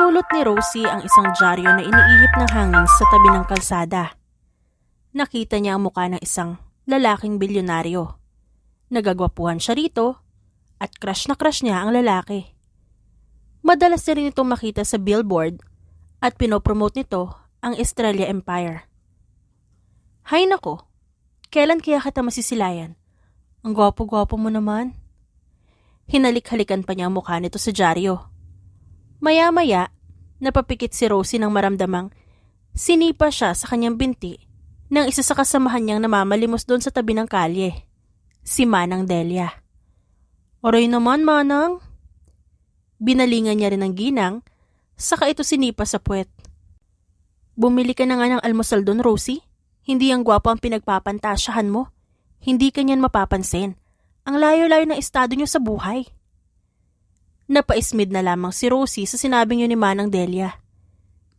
Pinulot ni Rosie ang isang dyaryo na iniihip ng hangin sa tabi ng kalsada. Nakita niya ang mukha ng isang lalaking bilyonaryo. Nagagwapuhan siya rito at crush na crush niya ang lalaki. Madalas na rin itong makita sa billboard at pinopromote nito ang Estrella Empire. Hay nako, kailan kaya kita masisilayan? Ang gwapo-gwapo mo naman. Hinalik-halikan pa niya ang mukha nito sa dyaryo. Maya-maya, napapikit si Rosie nang maramdamang sinipa siya sa kanyang binti ng isa sa kasamahan niyang namamalimos doon sa tabi ng kalye, si Manang Delia. Aray naman, Manang. Binalingan niya rin ang ginang, saka ito sinipa sa puwet. Bumili ka na nga ng almusal doon, Rosie. Hindi ang gwapo ang pinagpapantasyahan mo. Hindi ka niyan mapapansin. Ang layo-layo ng estado niyo sa buhay. Napaismid na lamang si Rosie sa sinabing yun ni Manang Delia.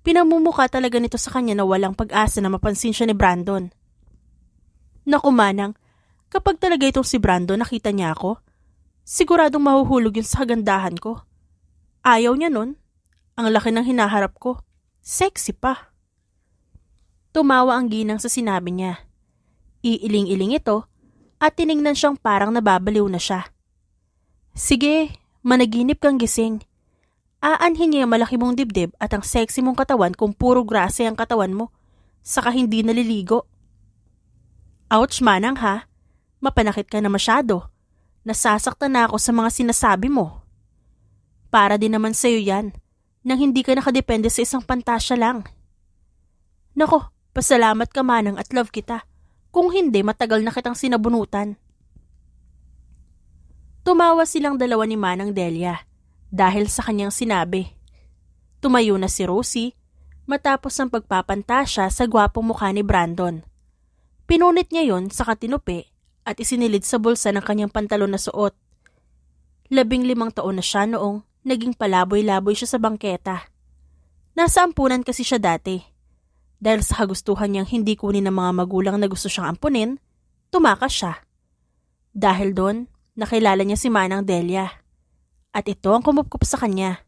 Pinamumukha talaga nito sa kanya na walang pag-asa na mapansin siya ni Brandon. Naku Manang, kapag talaga itong si Brandon nakita niya ako, siguradong mahuhulog yun sa kagandahan ko. Ayaw niya nun. Ang laki ng hinaharap ko. Sexy pa. Tumawa ang ginang sa sinabi niya. Iiling-iling ito at tiningnan siyang parang nababaliw na siya. Sige, managinip kang gising. Aanhin niya malaki mong dibdib at ang sexy mong katawan kung puro grasa ang katawan mo, saka hindi naliligo. Ouch Manang ha, mapanakit ka na masyado. Nasasaktan na ako sa mga sinasabi mo. Para din naman sa'yo yan, nang hindi ka nakadepende sa isang pantasya lang. Nako, pasalamat ka Manang at love kita. Kung hindi, matagal na kitang sinabunutan. Tumawa silang dalawa ni Manang Delia dahil sa kanyang sinabi. Tumayo na si Rosie matapos ang pagpapantasya sa gwapong mukha ni Brandon. Pinunit niya yon sa katinupi at isinilid sa bulsa ng kanyang pantalon na suot. 15 taon na siya noong naging palaboy-laboy siya sa bangketa. Nasa ampunan kasi siya dati. Dahil sa kagustuhan niyang hindi kunin ng mga magulang na gusto siyang ampunin, tumakas siya. Dahil doon, nakilala niya si Manang Delia. At ito ang kumupkup sa kanya.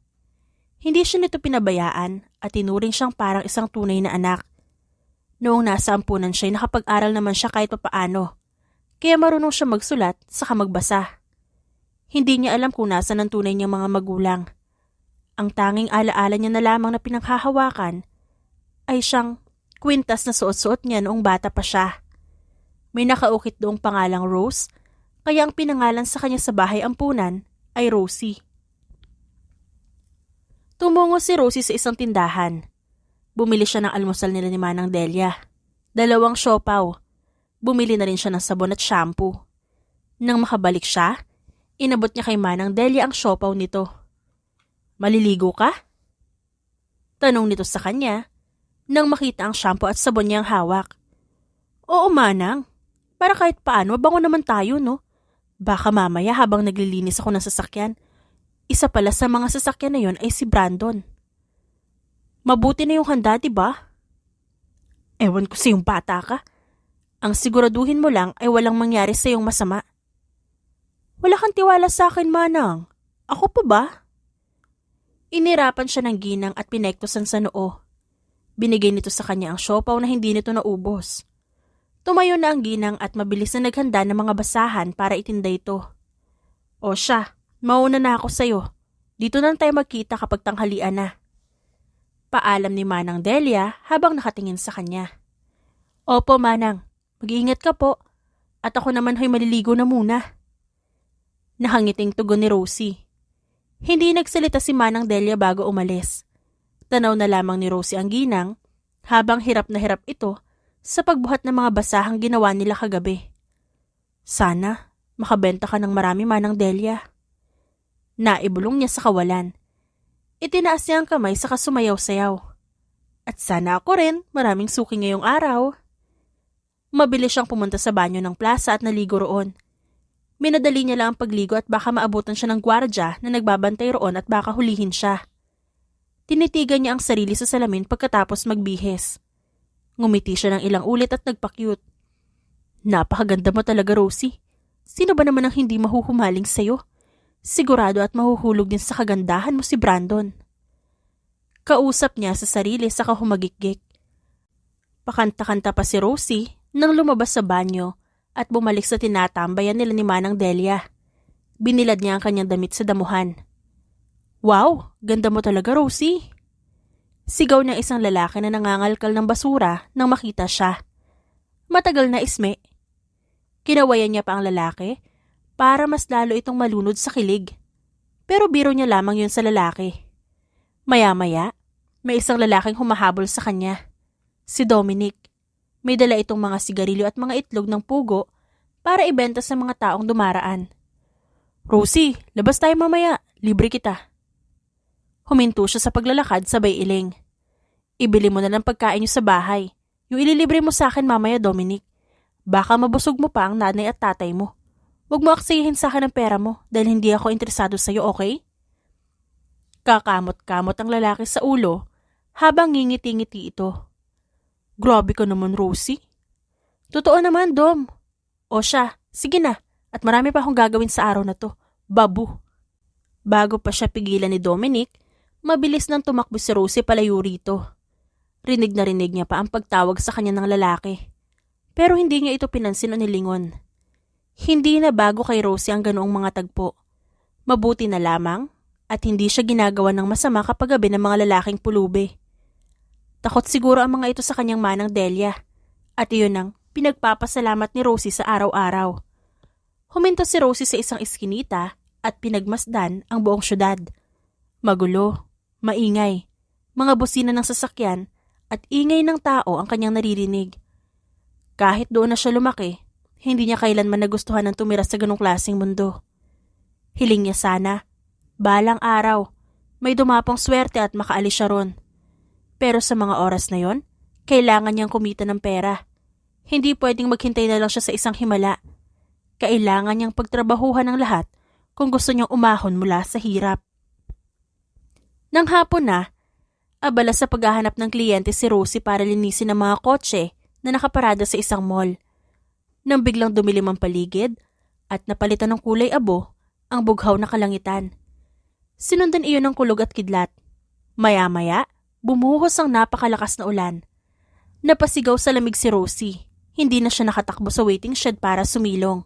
Hindi siya nito pinabayaan at tinuring siyang parang isang tunay na anak. Noong nasa ampunan siya, nakapag-aral naman siya kahit papaano. Kaya marunong siya magsulat saka magbasa. Hindi niya alam kung nasa ng tunay niyang mga magulang. Ang tanging alaala niya na lamang na pinanghahawakan ay siyang kwintas na suot-suot niya noong bata pa siya. May nakaukit doong pangalang Rose, kaya ang pinangalan sa kanya sa bahay ampunan ay Rosie. Tumungo si Rosie sa isang tindahan. Bumili siya ng almusal nila ni Manang Delia. 2 siopaw. Bumili na rin siya ng sabon at shampoo. Nang makabalik siya, inabot niya kay Manang Delia ang siopaw nito. Maliligo ka? Tanong nito sa kanya nang makita ang shampoo at sabon niyang hawak. Oo Manang, para kahit paano mabango naman tayo no? Baka mamaya habang naglilinis ako ng sasakyan, isa pala sa mga sasakyan na yon ay si Brandon. Mabuti na yung handa, diba? Ewan ko sa yung bata ka. Ang siguraduhin mo lang ay walang mangyari sa yung masama. Wala kang tiwala sa akin, Manang. Ako pa ba? Inirapan siya ng ginang at pinektosan sa noo. Binigay nito sa kanya ang siopaw na hindi nito naubos. Tumayo na ang ginang at mabilis na naghanda ng mga basahan para itinda ito. O siya, mauna na ako sa'yo. Dito na tayo magkita kapag tanghalian na. Paalam ni Manang Delia habang nakatingin sa kanya. Opo Manang, mag-iingat ka po. At ako naman ho'y maliligo na muna. Nakangiting tugon ni Rosie. Hindi nagsalita si Manang Delia bago umalis. Tanaw na lamang ni Rosie ang ginang habang hirap na hirap ito sa pagbuhat ng mga basahang ginawa nila kagabi. Sana makabenta ka ng marami Manang Delia. Naibulong niya sa kawalan. Itinaas niya ang kamay saka sumayaw-sayaw. At sana ako rin maraming suki ngayong araw. Mabilis siyang pumunta sa banyo ng plaza at naligo roon. Minadali niya lang ang pagligo at baka maabutan siya ng gwardya na nagbabantay roon at baka hulihin siya. Tinitigan niya ang sarili sa salamin pagkatapos magbihis. Ngumiti siya ng ilang ulit at nagpa-cute. Napakaganda mo talaga, Rosie. Sino ba naman ang hindi mahuhumaling sa'yo? Sigurado at mahuhulog din sa kagandahan mo si Brandon. Kausap niya sa sarili saka humagikgik. Pakanta-kanta pa si Rosie nang lumabas sa banyo at bumalik sa tinatambayan nila ni Manang Delia. Binilad niya ang kanyang damit sa damuhan. "Wow, ganda mo talaga, Rosie!" Sigaw ng isang lalaki na nangangalkal ng basura nang makita siya. Matagal na isme. Kinawayan niya pa ang lalaki para mas lalo itong malunod sa kilig. Pero biro niya lamang yun sa lalaki. Maya-maya, may isang lalaking humahabol sa kanya. Si Dominic. May dala itong mga sigarilyo at mga itlog ng pugo para ibenta sa mga taong dumaraan. "Rosie, labas tayo mamaya. Libre kita." Huminto siya sa paglalakad sabay iling. "Ibili mo na ng pagkain niyo sa bahay. Yung ililibre mo sa akin mamaya, Dominic. Baka mabusog mo pa ang nanay at tatay mo. Huwag mo aksihin sa akin ang pera mo dahil hindi ako interesado sa'yo, okay?" Kakamot-kamot ang lalaki sa ulo habang ngingiti-ngiti ito. "Grabe ka naman, Rosie." "Totoo naman, Dom." "O siya, sige na. At marami pa akong gagawin sa araw na to. Babu." Bago pa siya pigilan ni Dominic, mabilis nang tumakbo si Rosie palayo rito. Rinig na rinig niya pa ang pagtawag sa kanya ng lalaki. Pero hindi niya ito pinansin o nilingon. Hindi na bago kay Rosie ang ganoong mga tagpo. Mabuti na lamang at hindi siya ginagawa ng masama kapag gabi ng mga lalaking pulubi. Takot siguro ang mga ito sa kanyang Manang Delia at iyon ang pinagpapasalamat ni Rosie sa araw-araw. Huminto si Rosie sa isang iskinita at pinagmasdan ang buong syudad. Magulo, maingay, mga busina ng sasakyan at ingay ng tao ang kanyang naririnig. Kahit doon na siya lumaki, hindi niya kailanman nagustuhan ng tumira sa ganong klaseng mundo. Hiling niya sana, balang araw, may dumapong swerte at makaalis siya ron. Pero sa mga oras na yon, kailangan niyang kumita ng pera. Hindi pwedeng maghintay na lang siya sa isang himala. Kailangan niyang pagtrabahuhan ng lahat kung gusto niyang umahon mula sa hirap. Nang hapon na, abala sa paghahanap ng kliyente si Rosie para linisin ang mga kotse na nakaparada sa isang mall. Nang biglang dumilim ang paligid at napalitan ng kulay abo ang bughaw na kalangitan. Sinundan iyon ng kulog at kidlat. Maya-maya, bumuhos ang napakalakas na ulan. Napasigaw sa lamig si Rosie. Hindi na siya nakatakbo sa waiting shed para sumilong.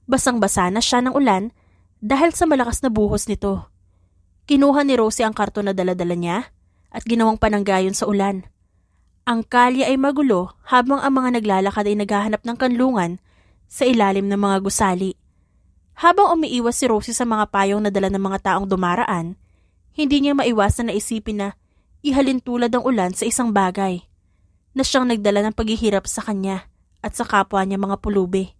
Basang-basa na siya ng ulan dahil sa malakas na buhos nito. Kinuha ni Rosie ang karton na dala-dala niya at ginawang pananggayon sa ulan. Ang kalye ay magulo habang ang mga naglalakad ay naghahanap ng kanlungan sa ilalim ng mga gusali. Habang umiiwas si Rosie sa mga payong na dala ng mga taong dumaraan, hindi niya maiwasan na isipin na ihalin tulad ang ulan sa isang bagay na siyang nagdala ng paghihirap sa kanya at sa kapwa niya mga pulubi.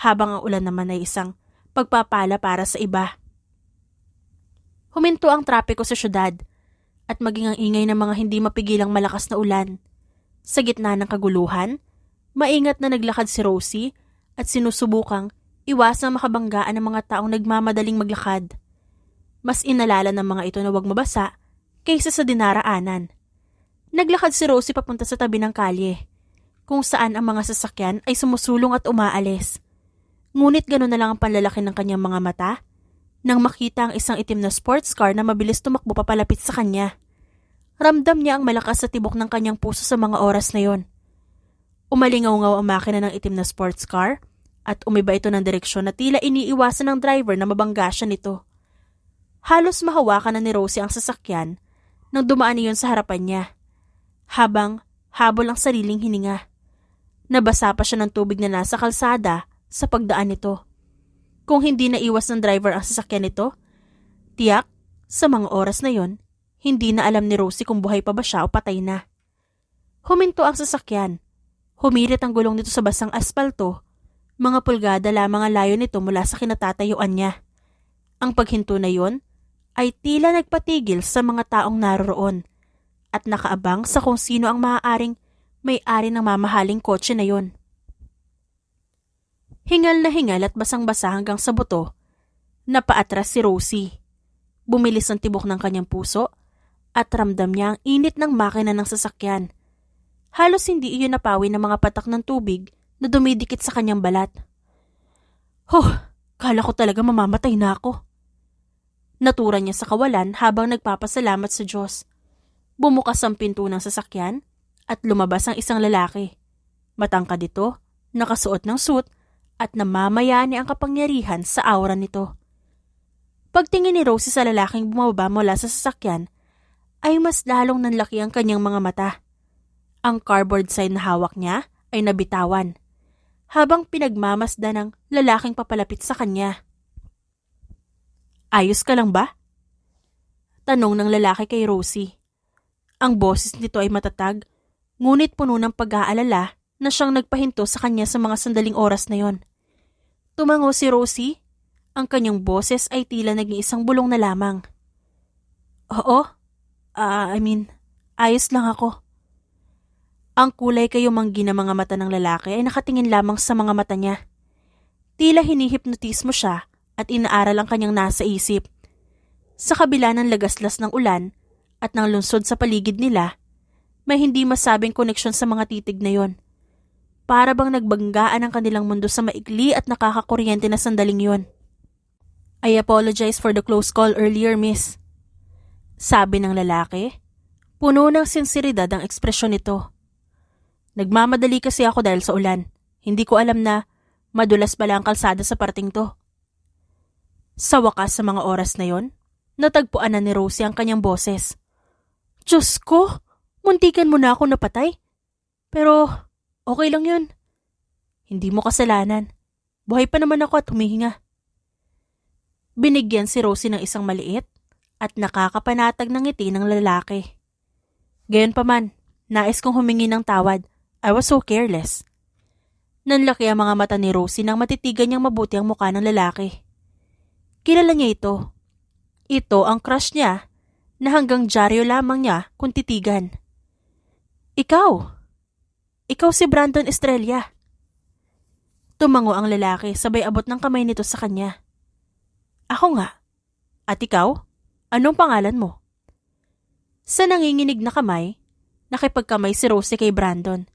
Habang ang ulan naman ay isang pagpapala para sa iba. Huminto ang trapiko sa syudad at maging ang ingay ng mga hindi mapigilang malakas na ulan. Sa gitna ng kaguluhan, maingat na naglakad si Rosie at sinusubukang iwasang makabanggaan ng mga taong nagmamadaling maglakad. Mas inalala ng mga ito na huwag mabasa kaysa sa dinaraanan. Naglakad si Rosie papunta sa tabi ng kalye, kung saan ang mga sasakyan ay sumusulong at umaalis. Ngunit gano'n na lang ang panlalaki ng kanyang mga mata nang makita ang isang itim na sports car na mabilis tumakbo papalapit sa kanya. Ramdam niya ang malakas sa tibok ng kanyang puso sa mga oras na yon. Umalingaw-ngaw ang makina ng itim na sports car at umiba ito ng direksyon na tila iniiwasan ng driver na mabangga siya nito. Halos mahawakan na ni Rosie ang sasakyan nang dumaan iyon sa harapan niya, habang habol ang sariling hininga. Nabasa pa siya ng tubig na nasa kalsada sa pagdaan nito. Kung hindi naiwas ng driver ang sasakyan nito, tiyak, sa mga oras na yon, hindi na alam ni Rosie kung buhay pa ba siya o patay na. Huminto ang sasakyan. Humirit ang gulong nito sa basang aspalto. Mga pulgada lamang ang layo nito mula sa kinatatayuan niya. Ang paghinto na yon ay tila nagpatigil sa mga taong naroroon at nakaabang sa kung sino ang maaaring may-ari ng mamahaling kotse na yon. Hingal na hingal at basang-basa hanggang sa buto, napaatras si Rosie. Bumilis ang tibok ng kanyang puso at ramdam niya ang init ng makina ng sasakyan. Halos hindi iyon napawi ng mga patak ng tubig na dumidikit sa kanyang balat. Kala ko talaga mamamatay na ako. Natura niya sa kawalan habang nagpapasalamat sa Diyos. Bumukas ang pinto ng sasakyan at lumabas ang isang lalaki. Matangkad ito, nakasuot ng suit at namamayani ang kapangyarihan sa aura nito. Pagtingin ni Rosie sa lalaking bumaba mula sa sasakyan, ay mas lalong nanlaki ang kanyang mga mata. Ang cardboard sign na hawak niya ay nabitawan, habang pinagmamasdan ng lalaking papalapit sa kanya. "Ayos ka lang ba?" tanong ng lalaki kay Rosie. Ang boses nito ay matatag, ngunit puno ng pag-aalala na siyang nagpahinto sa kanya sa mga sandaling oras na yon. Tumango si Rosie. Ang kanyang boses ay tila naging isang bulong na lamang. "Oo, ayos lang ako." Ang kulay kayumanggi na mga mata ng lalaki ay nakatingin lamang sa mga mata niya. Tila hinihipnotismo siya at inaaral ang kanyang nasa isip. Sa kabila ng lagaslas ng ulan at ng lungsod sa paligid nila, may hindi masabing koneksyon sa mga titig na yon. Para bang nagbanggaan ang kanilang mundo sa maikli at nakakakuryente na sandaling yon. "I apologize for the close call earlier, miss," sabi ng lalaki. Puno ng sinseridad ang ekspresyon nito. "Nagmamadali kasi ako dahil sa ulan. Hindi ko alam na madulas pala ang kalsada sa parting to." Sa wakas sa mga oras na yon, natagpuan na ni Rosie ang kanyang boses. "Diyos ko, muntikan mo na ako napatay. Pero okay lang yun. Hindi mo kasalanan. Buhay pa naman ako at humihinga." Binigyan si Rosie ng isang maliit at nakakapanatag ng ngiti ng lalaki. "Gayunpaman, nais kong humingi ng tawad. I was so careless." Nanlaki ang mga mata ni Rosie nang matitigan niyang mabuti ang mukha ng lalaki. Kilala niya ito. Ito ang crush niya na hanggang dyaryo lamang niya kung titigan. Ikaw si Brandon Estrella." Tumango ang lalaki sabay abot ng kamay nito sa kanya. "Ako nga. At ikaw? Anong pangalan mo?" Sa nanginginig na kamay, nakipagkamay si Rosie kay Brandon.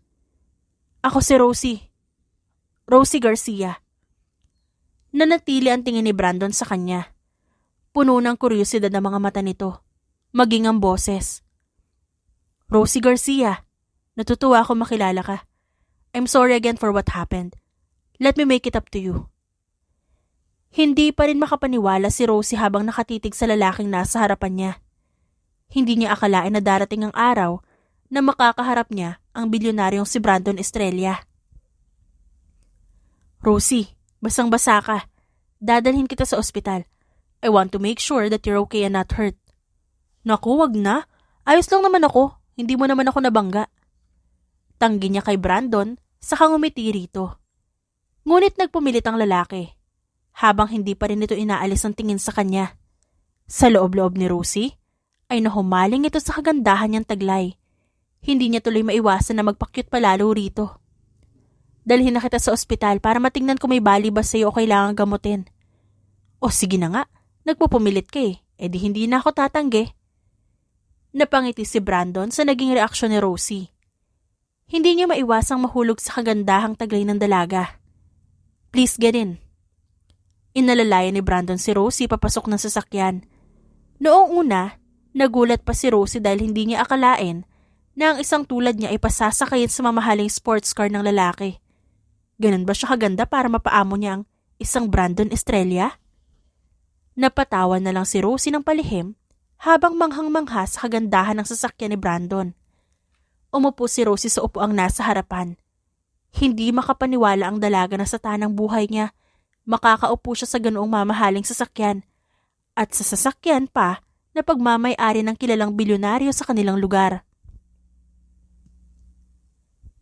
"Ako si Rosie Garcia." Nanatili ang tingin ni Brandon sa kanya. Puno ng kuryosidad ang mga mata nito, maging ang boses. "Rosie Garcia, natutuwa ako makilala ka. I'm sorry again for what happened. Let me make it up to you." Hindi pa rin makapaniwala si Rosie habang nakatitig sa lalaking nasa harapan niya. Hindi niya akalain na darating ang araw na makakaharap niya ang bilyonaryong si Brandon Estrella. "Rosie, basang-basa ka. Dadalhin kita sa ospital. I want to make sure that you're okay and not hurt." "Naku, wag na. Ayos lang naman ako. Hindi mo naman ako nabangga." Tanggi niya kay Brandon sa kangumiti rito. Ngunit nagpumilit ang lalaki, habang hindi pa rin ito inaalis ang tingin sa kanya. Sa loob-loob ni Rosie, ay nahumaling ito sa kagandahan niyang taglay. Hindi niya tuloy maiwasan na magpakyut palalo rito. "Dalhin na kita sa ospital para matingnan kung may bali ba sa'yo o kailangan gamutin." "O sige na nga, nagpupumilit ka eh. E di hindi na ako tatanggi." Napangiti si Brandon sa naging reaksyon ni Rosie. Hindi niya maiwasang mahulog sa kagandahang taglay ng dalaga. "Please get in." Inalalayan ni Brandon si Rosie papasok ng sasakyan. Noong una, nagulat pa si Rosie dahil hindi niya akalain na ang isang tulad niya ay pasasakayin sa mamahaling sports car ng lalaki. Ganun ba siya kaganda para mapaamo niya ang isang Brandon Estrella? Napatawa na lang si Rosie ng palihim habang manghang-mangha sa kagandahan ng sasakyan ni Brandon. Umupo si Rosie sa upuang nasa harapan. Hindi makapaniwala ang dalaga na sa tanang buhay niya makakaupo siya sa ganoong mamahaling sasakyan at sa sasakyan pa na pagmamay-ari ng kilalang bilyonaryo sa kanilang lugar.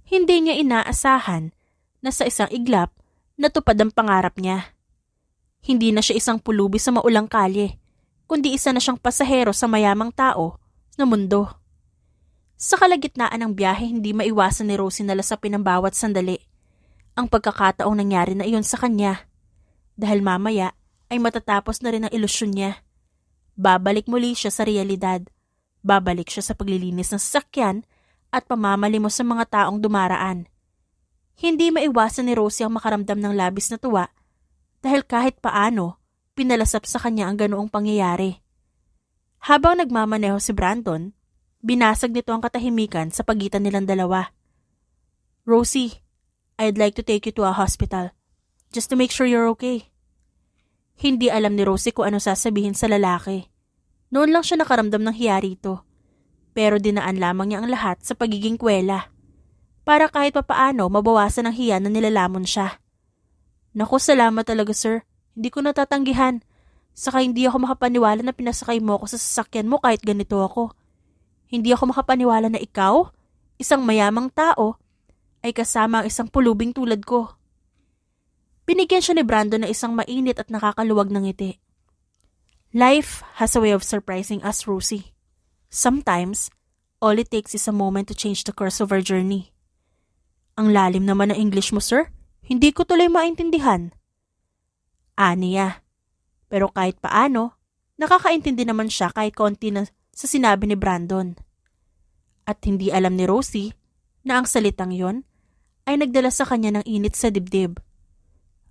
Hindi niya inaasahan na sa isang iglap natupad ang pangarap niya. Hindi na siya isang pulubi sa maulang kalye, kundi isa na siyang pasahero sa mayamang tao na mundo. Sa kalagitnaan ng biyahe, hindi maiwasan ni Rosie na lasapin ang bawat sandali. Ang pagkakataong nangyari na iyon sa kanya. Dahil mamaya ay matatapos na rin ang ilusyon niya. Babalik muli siya sa realidad. Babalik siya sa paglilinis ng sasakyan at pamamalimos sa mga taong dumaraan. Hindi maiwasan ni Rosie ang makaramdam ng labis na tuwa dahil kahit paano, pinalasap sa kanya ang ganoong pangyayari. Habang nagmamaneho si Brandon, Binasag nito ang katahimikan sa pagitan nilang dalawa. Rosie, I'd like to take you to a hospital. Just to make sure you're okay. Hindi alam ni Rosie kung ano sasabihin sa lalaki. Noon lang siya nakaramdam ng hiya rito. Pero dinaan lamang niya ang lahat sa pagiging kwela. Para kahit papaano mabawasan ang hiya na nilalamon siya. Naku, salamat talaga sir. Hindi ko natatanggihan. Saka hindi ako makapaniwala na pinasakay mo ako sa sasakyan mo kahit ganito ako. Hindi ako makapaniwala na ikaw, isang mayamang tao, ay kasama ang isang pulubing tulad ko. Binigyan siya ni Brandon ng isang mainit at nakakaluwag ng ngiti. Life has a way of surprising us, Rosie. Sometimes, all it takes is a moment to change the course of our journey. Ang lalim naman ng English mo, sir. Hindi ko tuloy maintindihan. Aniya. Pero kahit paano, nakakaintindi naman siya kahit konti na sa sinabi ni Brandon. At hindi alam ni Rosie na ang salitang yon ay nagdala sa kanya ng init sa dibdib.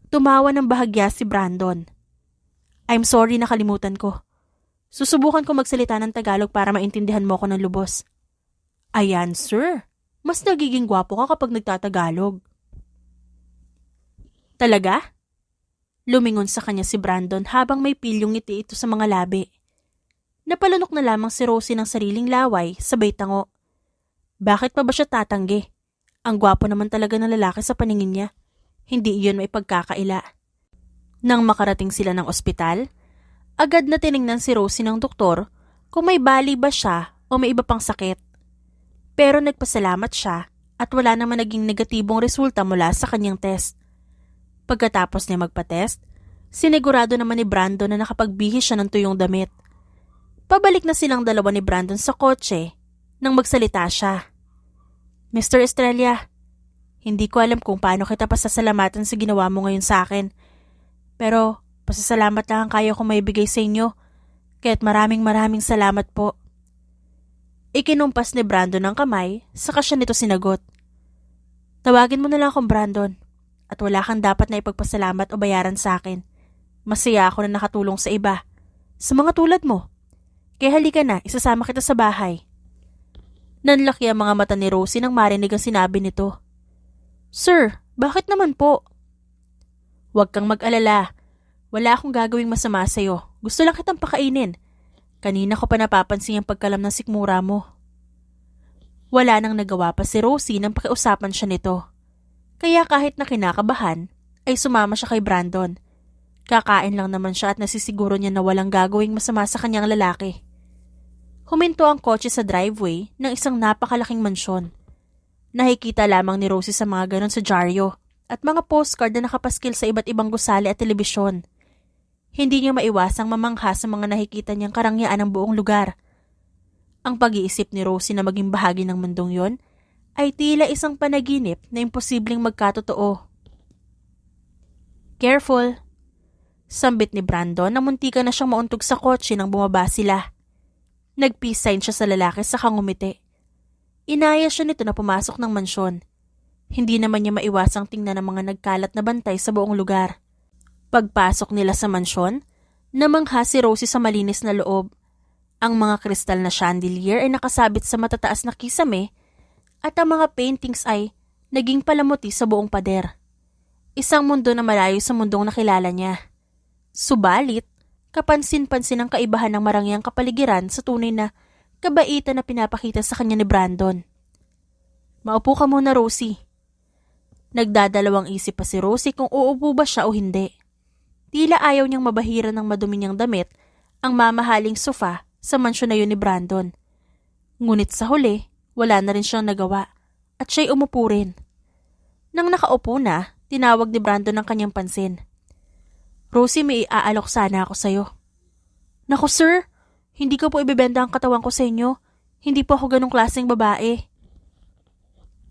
Tumawa ng bahagya si Brandon. I'm sorry, nakalimutan ko. Susubukan ko magsalita ng Tagalog para maintindihan mo ko ng lubos. Ayan, sir. Mas nagiging gwapo ka kapag nagtatagalog. Talaga? Lumingon sa kanya si Brandon habang may pilyong ngiti ito sa mga labi. Napalunok na lamang si Rosie ng sariling laway, sabay tango. Bakit pa ba siya tatanggi? Ang gwapo naman talaga ng lalaki sa paningin niya. Hindi iyon may pagkakaila. Nang makarating sila ng ospital, agad na tiningnan si Rosie ng doktor kung may bali ba siya o may iba pang sakit. Pero nagpasalamat siya at wala naman naging negatibong resulta mula sa kanyang test. Pagkatapos niya magpa-test, sinigurado naman ni Brandon na nakapagbihis siya ng tuyong damit. Pabalik na silang dalawa ni Brandon sa kotse nang magsalita siya. Mr. Estrella, hindi ko alam kung paano kita pasasalamatan sa ginawa mo ngayon sa akin. Pero pasasalamat lang ang kaya kong maibigay sa inyo. Kaya't maraming salamat po. Ikinumpas ni Brandon ang kamay, saka siya nito sinagot. Tawagin mo na lang akong Brandon. At wala kang dapat na ipagpasalamat o bayaran sa akin. Masaya ako na nakatulong sa iba. Sa mga tulad mo. Kaya halika na, isasama kita sa bahay. Nanlaki ang mga mata ni Rosie nang marinig ang sinabi nito. Sir, bakit naman po? Huwag kang mag-alala. Wala akong gagawing masama sa'yo. Gusto lang kitang pakainin. Kanina ko pa napapansin ang pagkalam ng sikmura mo. Wala nang nagawa pa si Rosie nang pakiusapan siya nito. Kaya kahit na kinakabahan, ay sumama siya kay Brandon. Kakain lang naman siya at nasisiguro niya na walang gagawing masama sa kanyang lalaki. Huminto ang kotse sa driveway ng isang napakalaking mansyon. Nakikita lamang ni Rosie sa mga ganon sa dyaryo at mga postcard na nakapaskil sa iba't ibang gusali at telebisyon. Hindi niya maiwasang mamangha sa mga nakikita niyang karangyaan ng buong lugar. Ang pag-iisip ni Rosie na maging bahagi ng mundong yon ay tila isang panaginip na imposibleng magkatotoo. Careful! Sambit ni Brandon na muntika na siyang mauntog sa kotse nang bumaba sila. Nag-peace sign siya sa lalaki sa kangumiti. Inaya siya nito na pumasok ng mansyon. Hindi naman niya maiwasang tingnan ang mga nagkalat na bantay sa buong lugar. Pagpasok nila sa mansyon, namangha si Rosie sa malinis na loob. Ang mga kristal na chandelier ay nakasabit sa matataas na kisame at ang mga paintings ay naging palamuti sa buong pader. Isang mundo na malayo sa mundong nakilala niya. Subalit, kapansin-pansin ang kaibahan ng marangyang kapaligiran sa tunay na kabaitan na pinapakita sa kanya ni Brandon. Maupo ka muna, Rosie. Nagdadalawang isip pa si Rosie kung uupo ba siya o hindi. Tila ayaw niyang mabahira ng madumi niyang damit ang mamahaling sofa sa mansyon na yun ni Brandon. Ngunit sa huli, wala na rin siyang nagawa at siya'y umupo rin. Nang nakaupo na, tinawag ni Brandon ang kanyang pansin. Rosie, may iaalok sana ako sa'yo. Naku sir, hindi ko po ibebenta ang katawan ko sa inyo. Hindi po ako ganong klaseng babae.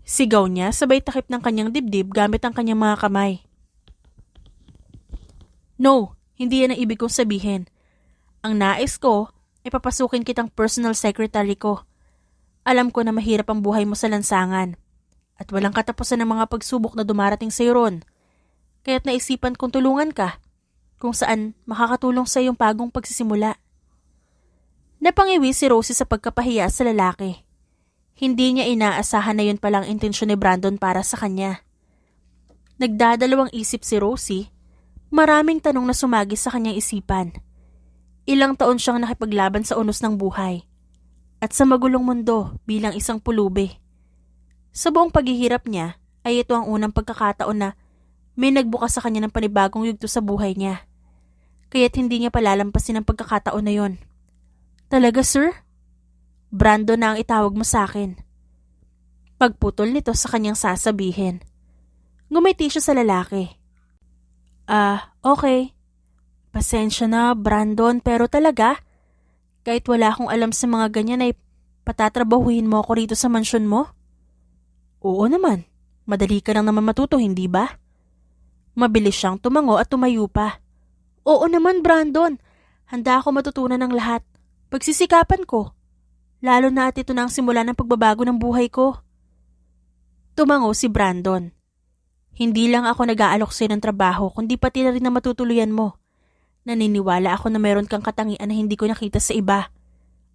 Sigaw niya sabay takip ng kanyang dibdib gamit ang kanyang mga kamay. No, hindi yan ang ibig kong sabihin. Ang nais ko ay papasukin kitang personal secretary ko. Alam ko na mahirap ang buhay mo sa lansangan at walang katapusan ng mga pagsubok na dumarating sa iyo ron. Kaya't naisipan kong tulungan ka kung saan makakatulong sa iyong bagong pagsisimula. Napangiwi si Rosie sa pagkapahiya sa lalaki. Hindi niya inaasahan na yun palang intensyon ni Brandon para sa kanya. Nagdadalawang isip si Rosie, maraming tanong na sumagi sa kanyang isipan. Ilang taon siyang nakipaglaban sa unos ng buhay at sa magulong mundo bilang isang pulubi. Sa buong paghihirap niya ay ito ang unang pagkakataon na may nagbukas sa kanya ng panibagong yugto sa buhay niya. Kaya't hindi niya palalampasin ang pagkakataon na yon. Talaga, sir? Brandon na ang itawag mo sa akin. Pagputol nito sa kanyang sasabihin. Ngumiti siya sa lalaki. Okay. Pasensya na, Brandon, pero talaga, kahit wala akong alam sa mga ganyan ay patatrabahuhin mo ako rito sa mansyon mo? Oo naman. Madali ka lang naman matuto, hindi ba? Mabilis siyang tumango at tumayo pa. Oo naman, Brandon. Handa ako matutunan ng lahat. Pagsisikapan ko. Lalo na at ito na ang simula ng pagbabago ng buhay ko. Tumango si Brandon. Hindi lang ako nag-aalok sa'yo ng trabaho, kundi pati na rin na matutuluyan mo. Naniniwala ako na meron kang katangian na hindi ko nakita sa iba.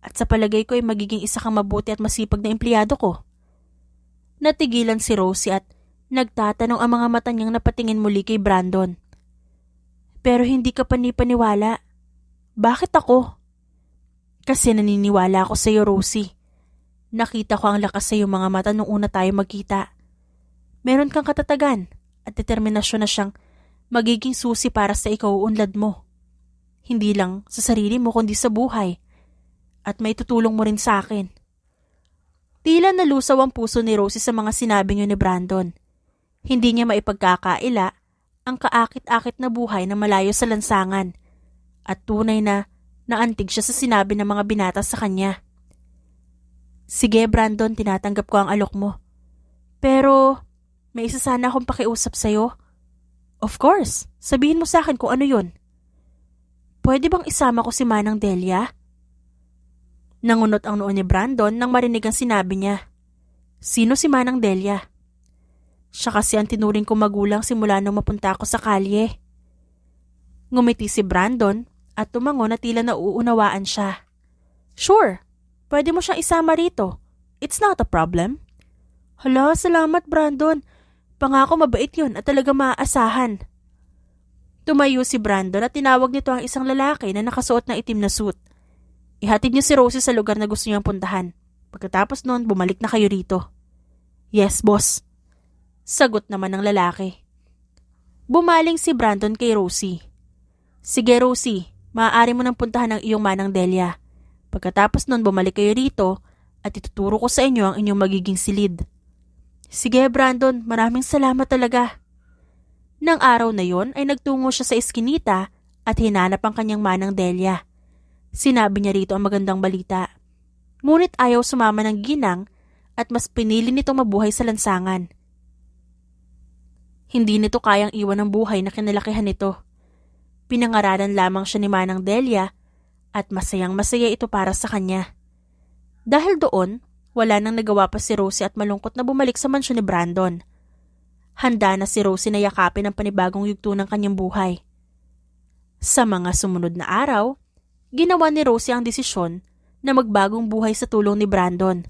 At sa palagay ko ay magiging isa kang mabuti at masipag na empleyado ko. Natigilan si Rosie at nagtatanong ang mga mata niyang napatingin muli kay Brandon. Pero hindi ka panipaniwala. Bakit ako? Kasi naniniwala ako sa iyo, Rosie. Nakita ko ang lakas sa iyong mga mata nung una tayo magkita. Meron kang katatagan at determinasyon na siyang magiging susi para sa ikauunlad mo. Hindi lang sa sarili mo kundi sa buhay. At may tutulong mo rin sa akin. Tila nalusaw ang puso ni Rosie sa mga sinabi niyo ni Brandon. Hindi niya maipagkakaila ang kaakit-akit na buhay na malayo sa lansangan. At tunay na naantig siya sa sinabi ng mga binata sa kanya. Sige, Brandon, tinatanggap ko ang alok mo. Pero may isa sana akong pakiusap sa'yo. Of course, sabihin mo sa akin kung ano yun. Pwede bang isama ko si Manang Delia? Nangunot ang noo ni Brandon nang marinig ang sinabi niya. Sino si Manang Delia? Siya kasi ang tinuring kong magulang simula nung mapunta ako sa kalye. Ngumiti si Brandon at tumango na tila nauunawaan siya. Sure, pwede mo siyang isama rito. It's not a problem. Hala, salamat Brandon. Pangako mabait yun at talaga maaasahan. Tumayo si Brandon at tinawag nito ang isang lalaki na nakasuot ng itim na suit. Ihatid niyo si Rosie sa lugar na gusto niyang puntahan. Pagkatapos noon, bumalik na kayo rito. Yes, boss. Sagot naman ng lalaki. Bumaling si Brandon kay Rosie. Sige, Rosie. Maaari mo nang puntahan ang iyong Manang Delia. Pagkatapos nun bumalik kayo rito at ituturo ko sa inyo ang inyong magiging silid. Sige Brandon, maraming salamat talaga. Nang araw na yon ay nagtungo siya sa eskinita at hinanap ang kanyang Manang Delia. Sinabi niya rito ang magandang balita. Ngunit ayaw sumama ng ginang at mas pinili nitong mabuhay sa lansangan. Hindi nito kayang iwan ang buhay na kinalakihan nito. Pinangaralan lamang siya ni Manang Delia at masayang-masaya ito para sa kanya. Dahil doon, wala nang nagawa pa si Rosie at malungkot na bumalik sa mansyon ni Brandon. Handa na si Rosie na yakapin ang panibagong yugto ng kanyang buhay. Sa mga sumunod na araw, ginawa ni Rosie ang desisyon na magbagong buhay sa tulong ni Brandon.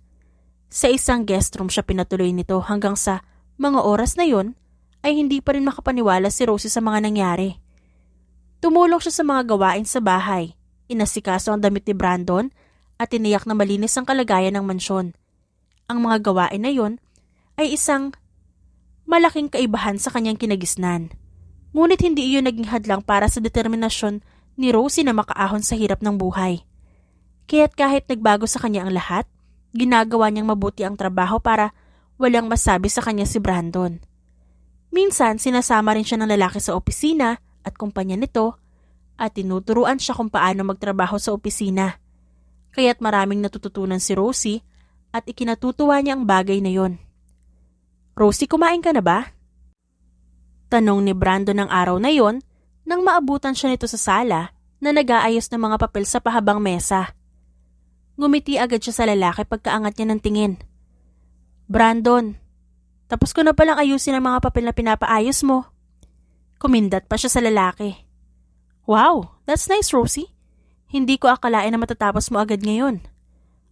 Sa isang guest room siya pinatuloy nito hanggang sa mga oras na yon ay hindi pa rin makapaniwala si Rosie sa mga nangyari. Tumulong siya sa mga gawain sa bahay, inasikaso ang damit ni Brandon at tiniyak na malinis ang kalagayan ng mansyon. Ang mga gawain na yon ay isang malaking kaibahan sa kanyang kinagisnan. Ngunit hindi iyon naging hadlang para sa determinasyon ni Rosie na makaahon sa hirap ng buhay. Kaya't kahit nagbago sa kanya ang lahat, ginagawa niyang mabuti ang trabaho para walang masabi sa kanya si Brandon. Minsan sinasama rin siya ng lalaki sa opisina at kumpanya nito at tinuturuan siya kung paano magtrabaho sa opisina. Kaya't maraming natututunan si Rosie at ikinatutuwa niya ang bagay na yon. Rosie, kumain ka na ba? Tanong ni Brandon ng araw na yon nang maabutan siya nito sa sala na nag-aayos ng mga papel sa pahabang mesa. Ngumiti agad siya sa lalaki pagkaangat niya ng tingin. Brandon, tapos ko na palang ayusin ang mga papel na pinapaayos mo. Kumindat pa siya sa lalaki. Wow, that's nice, Rosie. Hindi ko akalain na matatapos mo agad ngayon.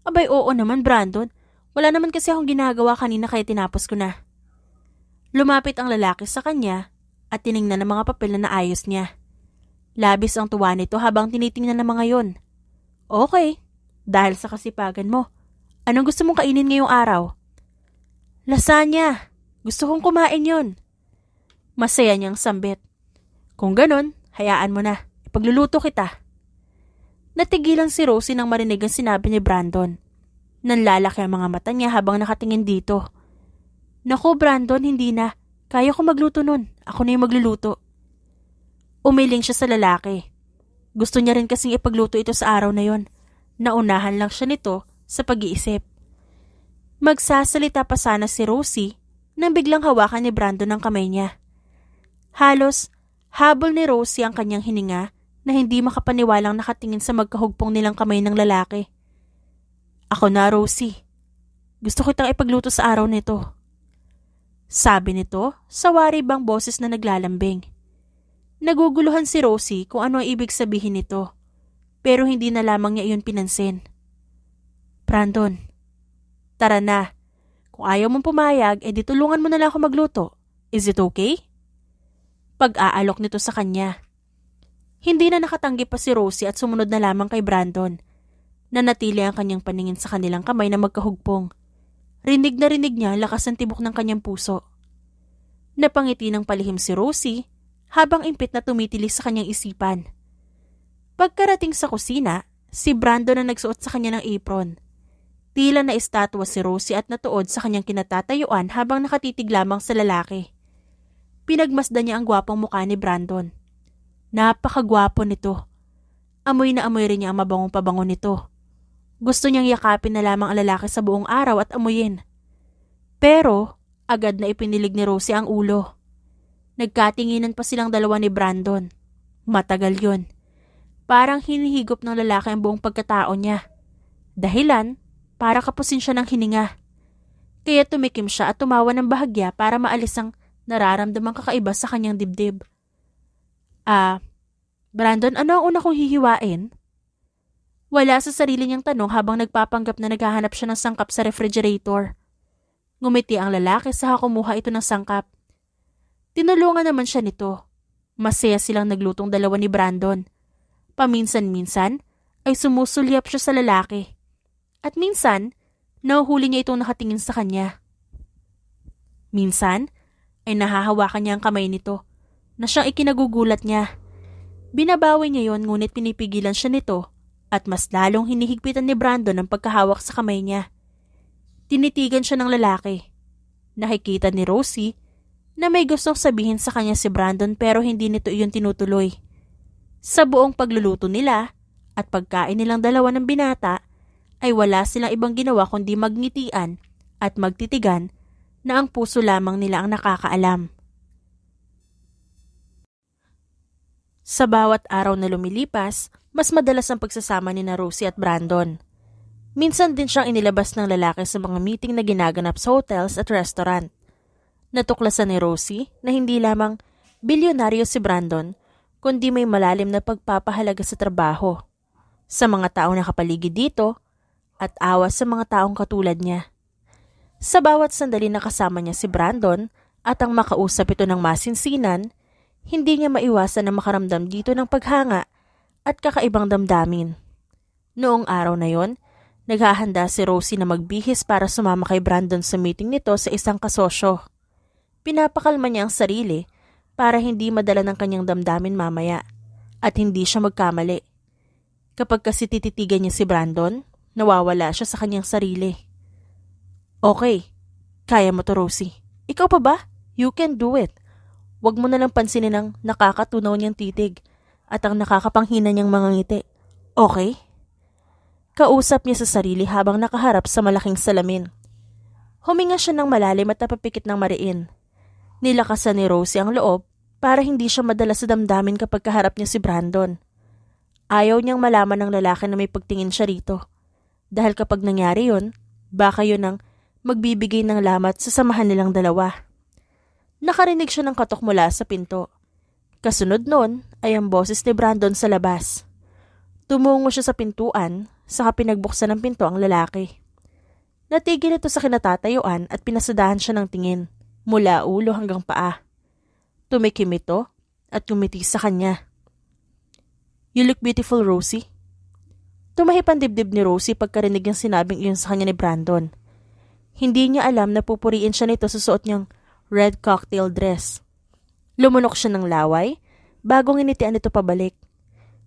Abay oo naman, Brandon. Wala naman kasi akong ginagawa kanina kaya tinapos ko na. Lumapit ang lalaki sa kanya at tiningnan ang mga papel na naayos niya. Labis ang tuwa nito habang tinitingnan ng mga yon. Okay, dahil sa kasipagan mo. Anong gusto mong kainin ngayong araw? Lasagna! Gusto kong kumain yon. Masaya niyang sambit. Kung ganon, hayaan mo na. Ipagluluto kita. Natigilan si Rosie nang marinig ang sinabi ni Brandon. Nanlalaki ang mga mata niya habang nakatingin dito. Naku Brandon, hindi na. Kaya ko magluto nun. Ako na yung magluluto. Umiling siya sa lalaki. Gusto niya rin kasing ipagluto ito sa araw na yon. Naunahan lang siya nito sa pag-iisip. Magsasalita pa sana si Rosie nang biglang hawakan ni Brandon ang kamay niya. Halos habol ni Rosie ang kanyang hininga na hindi makapaniwalang nakatingin sa magkahugpong nilang kamay ng lalaki. Ako na, Rosie. Gusto kitang ipagluto sa araw nito. Sabi nito sa waribang boses na naglalambing. Naguguluhan si Rosie kung ano ang ibig sabihin nito, pero hindi na lamang niya iyon pinansin. Brandon, tara na. Kung ayaw mong pumayag, edi tulungan mo na lang ako magluto. Is it okay? Pag-aalok nito sa kanya. Hindi na nakatanggi pa si Rosie at sumunod na lamang kay Brandon. Nanatili ang kanyang paningin sa kanilang kamay na magkahugpong. Rinig na rinig niya ang lakas ng tibok ng kanyang puso. Napangiti ng palihim si Rosie habang impit na tumitili sa kanyang isipan. Pagkarating sa kusina, si Brandon na nagsuot sa kanya ng apron. Tila na estatwa si Rosie at natuod sa kanyang kinatatayuan habang nakatitig lamang sa lalaki. Pinagmasdan niya ang gwapong mukha ni Brandon. Napakagwapo nito. Amoy na amoy rin niya ang mabangong pabango nito. Gusto niyang yakapin na lamang ang lalaki sa buong araw at amuyin. Pero agad na ipinilig ni Rosie ang ulo. Nagkatinginan pa silang dalawa ni Brandon. Matagal yun. Parang hinihigop ng lalaki ang buong pagkatao niya. Dahilan, para kapusin siya ng hininga. Kaya tumikim siya at tumawa ng bahagya para maalis ang nararamdamang kakaiba sa kanyang dibdib. Brandon, ano ang una kong hihiwain? Wala sa sarili niyang tanong habang nagpapanggap na naghahanap siya ng sangkap sa refrigerator. Ngumiti ang lalaki sa kumuha ito ng sangkap. Tinulungan naman siya nito. Masaya silang naglutong dalawa ni Brandon. Paminsan-minsan ay sumusulyap siya sa lalaki. At minsan, nahuhuli niya itong nakatingin sa kanya. Minsan, ay nahahawakan niya ang kamay nito na siyang ikinagugulat niya. Binabawi niya yon ngunit pinipigilan siya nito at mas lalong hinihigpitan ni Brandon ang pagkahawak sa kamay niya. Tinitigan siya ng lalaki. Nakikita ni Rosie na may gustong sabihin sa kanya si Brandon pero hindi nito iyon tinutuloy. Sa buong pagluluto nila at pagkain nilang dalawa ng binata ay wala silang ibang ginawa kundi magngitian at magtitigan na ang puso lamang nila ang nakakaalam. Sa bawat araw na lumilipas, mas madalas ang pagsasama ni na Rosie at Brandon. Minsan din siyang inilabas ng lalaki sa mga meeting na ginaganap sa hotels at restaurant. Natuklasan ni Rosie na hindi lamang bilyonaryo si Brandon, kundi may malalim na pagpapahalaga sa trabaho, sa mga taong nakapaligid dito, at awa sa mga taong katulad niya. Sa bawat sandali na kasama niya si Brandon at ang makausap ito ng masinsinan, hindi niya maiwasan na makaramdam dito ng paghanga at kakaibang damdamin. Noong araw na yon, naghahanda si Rosie na magbihis para sumama kay Brandon sa meeting nito sa isang kasosyo. Pinapakalma niya ang sarili para hindi madala ng kanyang damdamin mamaya at hindi siya magkamali. Kapag kasi tititigan niya si Brandon, nawawala siya sa kanyang sarili. Okay, kaya mo to Rosie. Ikaw pa ba? You can do it. Huwag mo na lang pansinin ang nakakatunaw niyang titig at ang nakakapanghina niyang mga ngiti. Okay? Kausap niya sa sarili habang nakaharap sa malaking salamin. Huminga siya ng malalim at napapikit ng mariin. Nilakasan ni Rosie ang loob para hindi siya madala sa damdamin kapag kaharap niya si Brandon. Ayaw niyang malaman ng lalaki na may pagtingin siya rito. Dahil kapag nangyari yun, baka yun ang magbibigay ng lamat sa samahan nilang dalawa. Nakarinig siya ng katok mula sa pinto. Kasunod nun ay ang boses ni Brandon sa labas. Tumungo siya sa pintuan, saka pinagbuksan ng pinto ang lalaki. Natigil ito sa kinatatayuan at pinasadahan siya ng tingin, mula ulo hanggang paa. Tumikim ito at ngumiti sa kanya. "You look beautiful, Rosie." Tumahip ang dibdib ni Rosie pagkarinig ng sinabing iyon sa kanya ni Brandon. Hindi niya alam na pupuriin siya nito sa suot niyang red cocktail dress. Lumunok siya ng laway bago nginitian ito pabalik.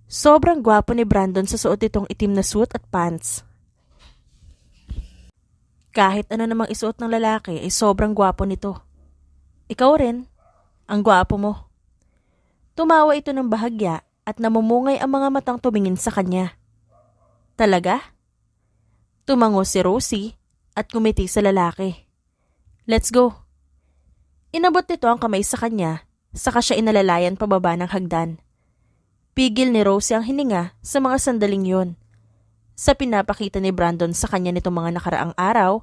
Sobrang gwapo ni Brandon sa suot itong itim na suit at pants. Kahit ano namang isuot ng lalaki ay sobrang gwapo nito. Ikaw rin, ang gwapo mo. Tumawa ito ng bahagya at namumungay ang mga matang tumingin sa kanya. Talaga? Tumango si Rosie at kumiti sa lalaki. "Let's go." Inabot nito ang kamay sa kanya, saka siya inalalayan pababa ng hagdan. Pigil ni Rosie ang hininga sa mga sandaling yon. Sa pinapakita ni Brandon sa kanya nitong mga nakaraang araw,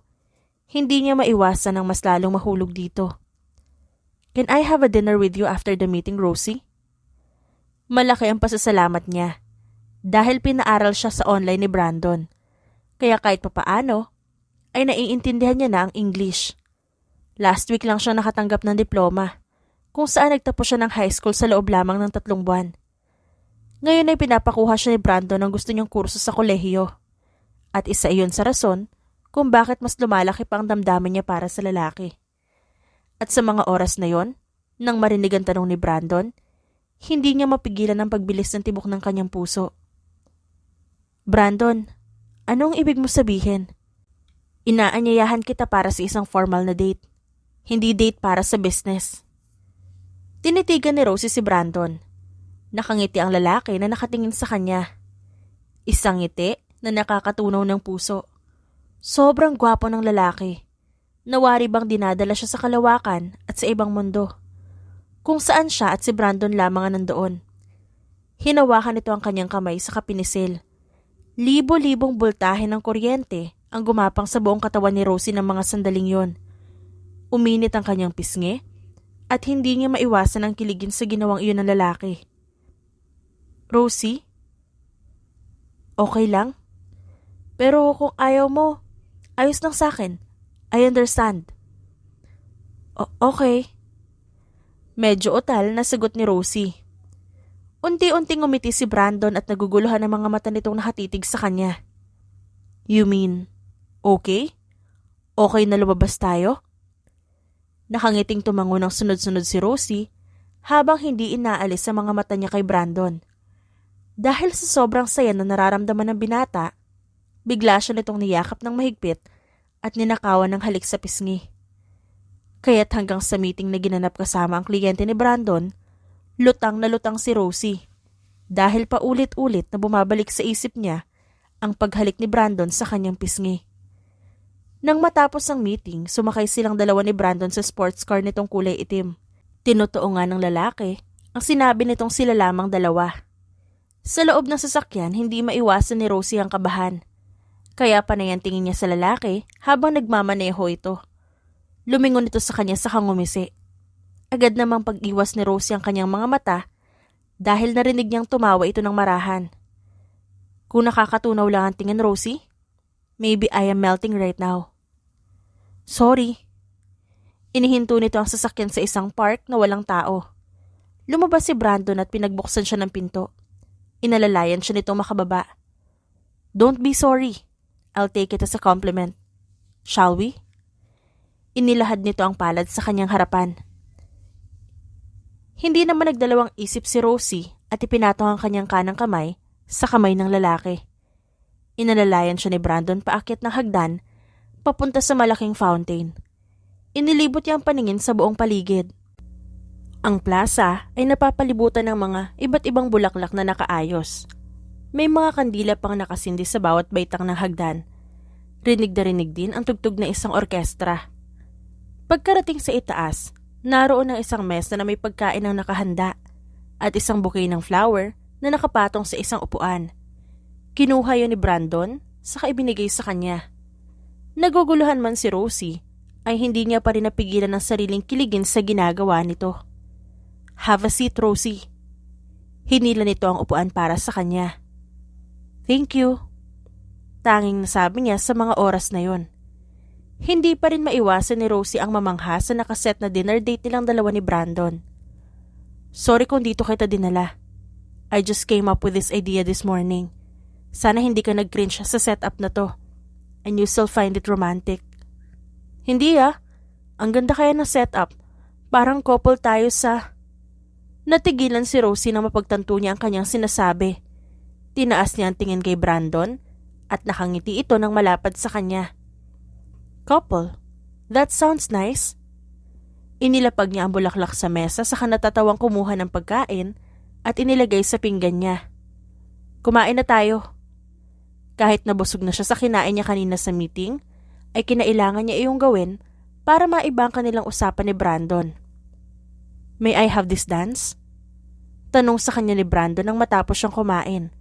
hindi niya maiwasan ang mas lalong mahulog dito. "Can I have a dinner with you after the meeting, Rosie?" Malaki ang pasasalamat niya dahil pinaaral siya sa online ni Brandon. Kaya kahit papaano, ay naiintindihan niya na ang English. Last week lang siya nakatanggap ng diploma, kung saan nagtapos siya ng high school sa loob lamang ng 3 buwan. Ngayon ay pinapakuha siya ni Brandon ng gusto niyang kurso sa kolehiyo. At isa iyon sa rason kung bakit mas lumalaki pa ang damdamin niya para sa lalaki. At sa mga oras na yon, nang marinig ang tanong ni Brandon, hindi niya mapigilan ang pagbilis ng tibok ng kanyang puso. "Brandon, anong ibig mo sabihin? Inaanyayahan kita para sa isang formal na date. Hindi date para sa business." Tinitigan ni Rosie si Brandon. Nakangiti ang lalaki na nakatingin sa kanya. Isang ngiti na nakakatunaw ng puso. Sobrang gwapo ng lalaki. Nawari bang dinadala siya sa kalawakan at sa ibang mundo, kung saan siya at si Brandon lamang ang nandoon. Hinawakan ito ang kanyang kamay sa kapinisil. Libo-libong boltahe ng kuryente ang gumapang sa buong katawan ni Rosie ng mga sandaling yon. Uminit ang kanyang pisngi at hindi niya maiwasan ang kiligin sa ginawang iyon ng lalaki. "Rosie? Okay lang? Pero kung ayaw mo, ayos lang sa akin. I understand." Okay." Medyo utal na sagot ni Rosie. Unti-unting umiti si Brandon at naguguluhan ang mga mata nitong nakatitig sa kanya. "You mean, okay? Okay na lumabas tayo?" Nakangiting tumango ng sunod-sunod si Rosie habang hindi inaalis sa mga mata niya kay Brandon. Dahil sa sobrang saya na nararamdaman ng binata, bigla siya nitong niyakap ng mahigpit at ninakawan ng halik sa pisngi. Kaya't hanggang sa meeting na ginanap kasama ang kliyente ni Brandon, lutang na lutang si Rosie dahil paulit-ulit na bumabalik sa isip niya ang paghalik ni Brandon sa kanyang pisngi. Nang matapos ang meeting, sumakay silang dalawa ni Brandon sa sports car nitong kulay itim. Tinotoo nga ng lalaki ang sinabi nitong sila lamang dalawa. Sa loob ng sasakyan, hindi maiwasan ni Rosie ang kabahan. Kaya panay ang tingin niya sa lalaki habang nagmamaneho ito. Lumingon ito sa kanya sa ngumisi. Agad namang pag-iwas ni Rosie ang kanyang mga mata dahil narinig niyang tumawa ito ng marahan. "Kung nakakatunaw lang ang tingin, Rosie, maybe I am melting right now." "Sorry." Inihinto nito ang sasakyan sa isang park na walang tao. Lumabas si Brandon at pinagbuksan siya ng pinto. Inalalayan siya nitong makababa. "Don't be sorry. I'll take it as a compliment. Shall we?" Inilahad nito ang palad sa kanyang harapan. Hindi naman nagdalawang isip si Rosie at ipinatong ang kanyang kanang kamay sa kamay ng lalaki. Inalalayan siya ni Brandon paakyat ng hagdan papunta sa malaking fountain. Inilibot niya ang paningin sa buong paligid. Ang plaza ay napapalibutan ng mga iba't ibang bulaklak na nakaayos. May mga kandila pang nakasindi sa bawat baitang ng hagdan. Rinig na rinig din ang tugtog ng isang orkestra. Pagkarating sa itaas, naroon ang isang mesa na may pagkain ng nakahanda at isang bouquet ng flower na nakapatong sa isang upuan. Kinuha yun ni Brandon, saka ibinigay sa kanya. Naguguluhan man si Rosie, ay hindi niya pa rin napigilan ang sariling kiligin sa ginagawa nito. "Have a seat, Rosie." Hinila nito ang upuan para sa kanya. Thank you. Tanging nasabi niya sa mga oras na yon. Hindi pa rin maiwasan ni Rosie ang mamangha sa nakaset na dinner date nilang dalawa ni Brandon. Sorry kung dito kita dinala. I just came up with this idea this morning. Sana hindi ka nag-cringe sa setup na to. And you still find it romantic. Hindi Ang ganda kaya ng setup. Parang couple tayo sa... Natigilan si Rosie nang mapagtanto niya ang kanyang sinasabi. Tinaas niya ang tingin kay Brandon at nakangiti ito nang malapad sa kanya. Couple? That sounds nice. Inilapag niya ang bulaklak sa mesa saka natatawang kumuha ng pagkain at inilagay sa pinggan niya. Kumain na tayo. Kahit nabusog na siya sa kinain niya kanina sa meeting, ay kinailangan niya iyong gawin para maiba ang kanilang usapan ni Brandon. May I have this dance? Tanong sa kanya ni Brandon nang matapos siyang kumain.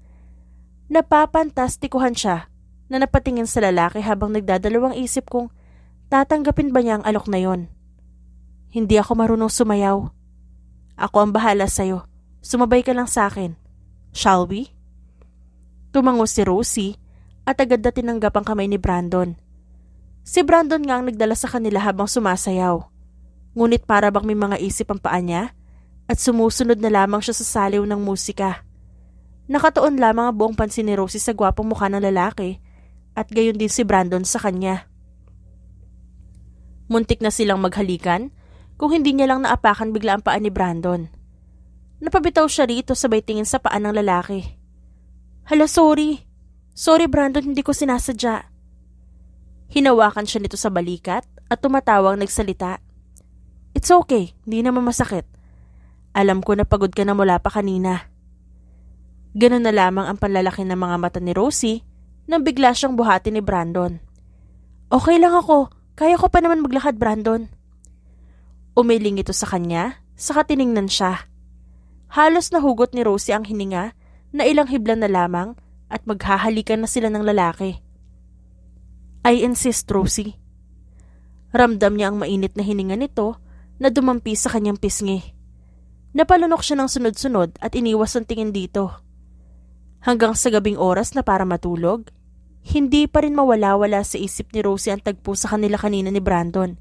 Napapantastikuhan siya na napatingin sa lalaki habang nagdadalawang isip kung tatanggapin ba niya ang alok na yon. Hindi ako marunong sumayaw. Ako ang bahala sa'yo. Sumabay ka lang sa akin. Shall we? Tumango si Rosie at agad na tinanggap ang kamay ni Brandon. Si Brandon nga ang nagdala sa kanila habang sumasayaw. Ngunit para bang may mga isip ang paa niya at sumusunod na lamang siya sa saliw ng musika. Nakatuon lamang ang buong pansin ni Rosie sa gwapong mukha ng lalaki at gayon din si Brandon sa kanya. Muntik na silang maghalikan kung hindi niya lang naapakan bigla ang paa ni Brandon. Napabitaw siya rito sabay tingin sa paa ng lalaki. Hala, sorry. Sorry Brandon, hindi ko sinasadya. Hinawakan siya nito sa balikat at tumatawang nagsalita. It's okay, hindi naman masakit. Alam ko na pagod ka na mula pa kanina. Ganun na lamang ang panlalaki ng mga mata ni Rosie nang bigla siyang buhati ni Brandon. Okay lang ako, kaya ko pa naman maglakad Brandon. Umiling ito sa kanya, saka tiningnan siya. Halos nahugot ni Rosie ang hininga na ilang hibla na lamang at maghahalikan na sila ng lalaki. I insist, Rosie. Ramdam niya ang mainit na hininga nito na dumampi sa kanyang pisngi. Napalunok siya ng sunod-sunod at iniwas ang tingin dito. Hanggang sa gabing oras na para matulog, hindi pa rin mawala-wala sa isip ni Rosie ang tagpo sa kanila kanina ni Brandon.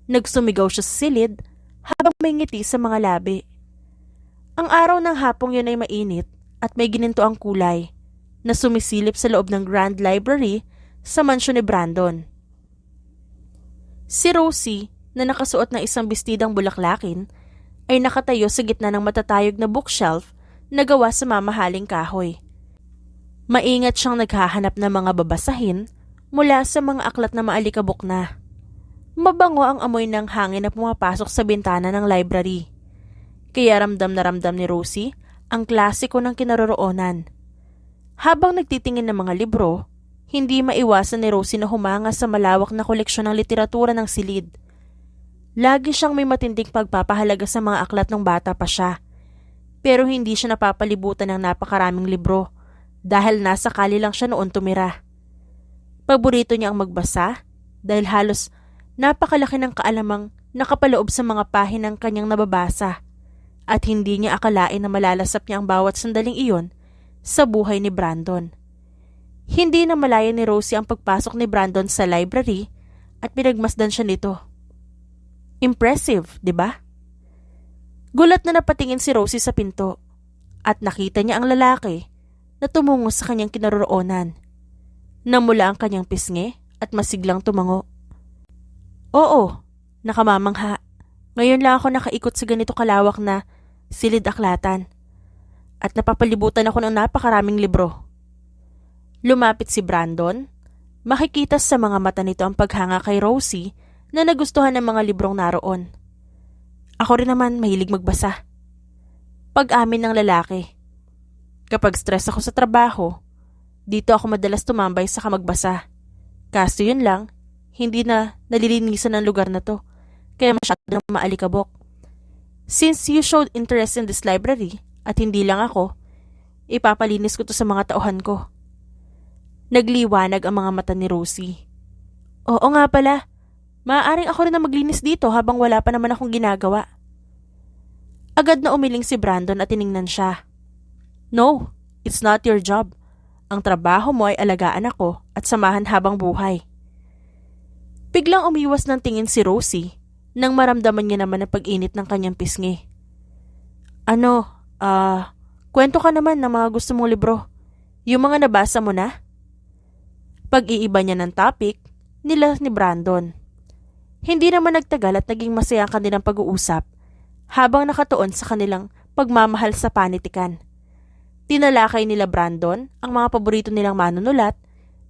Nagsumigaw siya sa silid habang may ngiti sa mga labi. Ang araw ng hapong yun ay mainit at may gininto ang kulay na sumisilip sa loob ng Grand Library sa mansyon ni Brandon. Si Rosie, na nakasuot ng isang bestidang bulaklakin, ay nakatayo sa gitna ng matatayog na bookshelf na gawa sa mamahaling kahoy. Maingat siyang naghahanap ng mga babasahin mula sa mga aklat na maalikabok na. Mabango ang amoy ng hangin na pumapasok sa bintana ng library. Kaya ramdam na ramdam ni Rosie ang klasiko ng kinaroroonan. Habang nagtitingin ng mga libro, hindi maiwasan ni Rosie na humanga sa malawak na koleksyon ng literatura ng silid. Lagi siyang may matinding pagpapahalaga sa mga aklat ng bata pa siya. Pero hindi siya napapalibutan ng napakaraming libro dahil nasa kali lang siya noon tumira. Paborito niya ang magbasa dahil halos napakalaki ng kaalamang nakapaloob sa mga pahinang kanyang nababasa at hindi niya akalain na malalasap niya ang bawat sandaling iyon sa buhay ni Brandon. Hindi na malaya ni Rosie ang pagpasok ni Brandon sa library at pinagmasdan siya nito. Impressive, di ba? Gulat na napatingin si Rosie sa pinto at nakita niya ang lalaki na tumungo sa kanyang kinaroroonan. Namula ang kanyang pisngi at masiglang tumango. Oo, nakamamangha. Ngayon lang ako nakaikot sa ganito kalawak na silid aklatan at napapalibutan ako ng napakaraming libro. Lumapit si Brandon. Makikita sa mga mata nito ang paghanga kay Rosie na nagustuhan ng mga librong naroon. Ako rin naman mahilig magbasa. Pag-amin ng lalaki. Kapag stress ako sa trabaho, dito ako madalas tumambay sa magbasa. Kaso yun lang, hindi na nalilinisan ang lugar na to, kaya masyado ng maalikabok. Since you showed interest in this library, at hindi lang ako, ipapalinis ko to sa mga tauhan ko. Nagliwanag ang mga mata ni Rosie. Oo nga pala, maaaring ako rin na maglinis dito habang wala pa naman akong ginagawa. Agad na umiling si Brandon at tiningnan siya. No, it's not your job. Ang trabaho mo ay alagaan ako at samahan habang buhay. Biglang umiwas ng tingin si Rosie nang maramdaman niya naman ang pag-init ng kanyang pisngi. Kwento ka naman ng mga gusto mong libro. Yung mga nabasa mo na? Pag-iiba niya ng topic nila ni Brandon. Hindi naman nagtagal at naging masaya ang kanilang pag-uusap habang nakatuon sa kanilang pagmamahal sa panitikan. Tinalakay nila Brandon ang mga paborito nilang manunulat,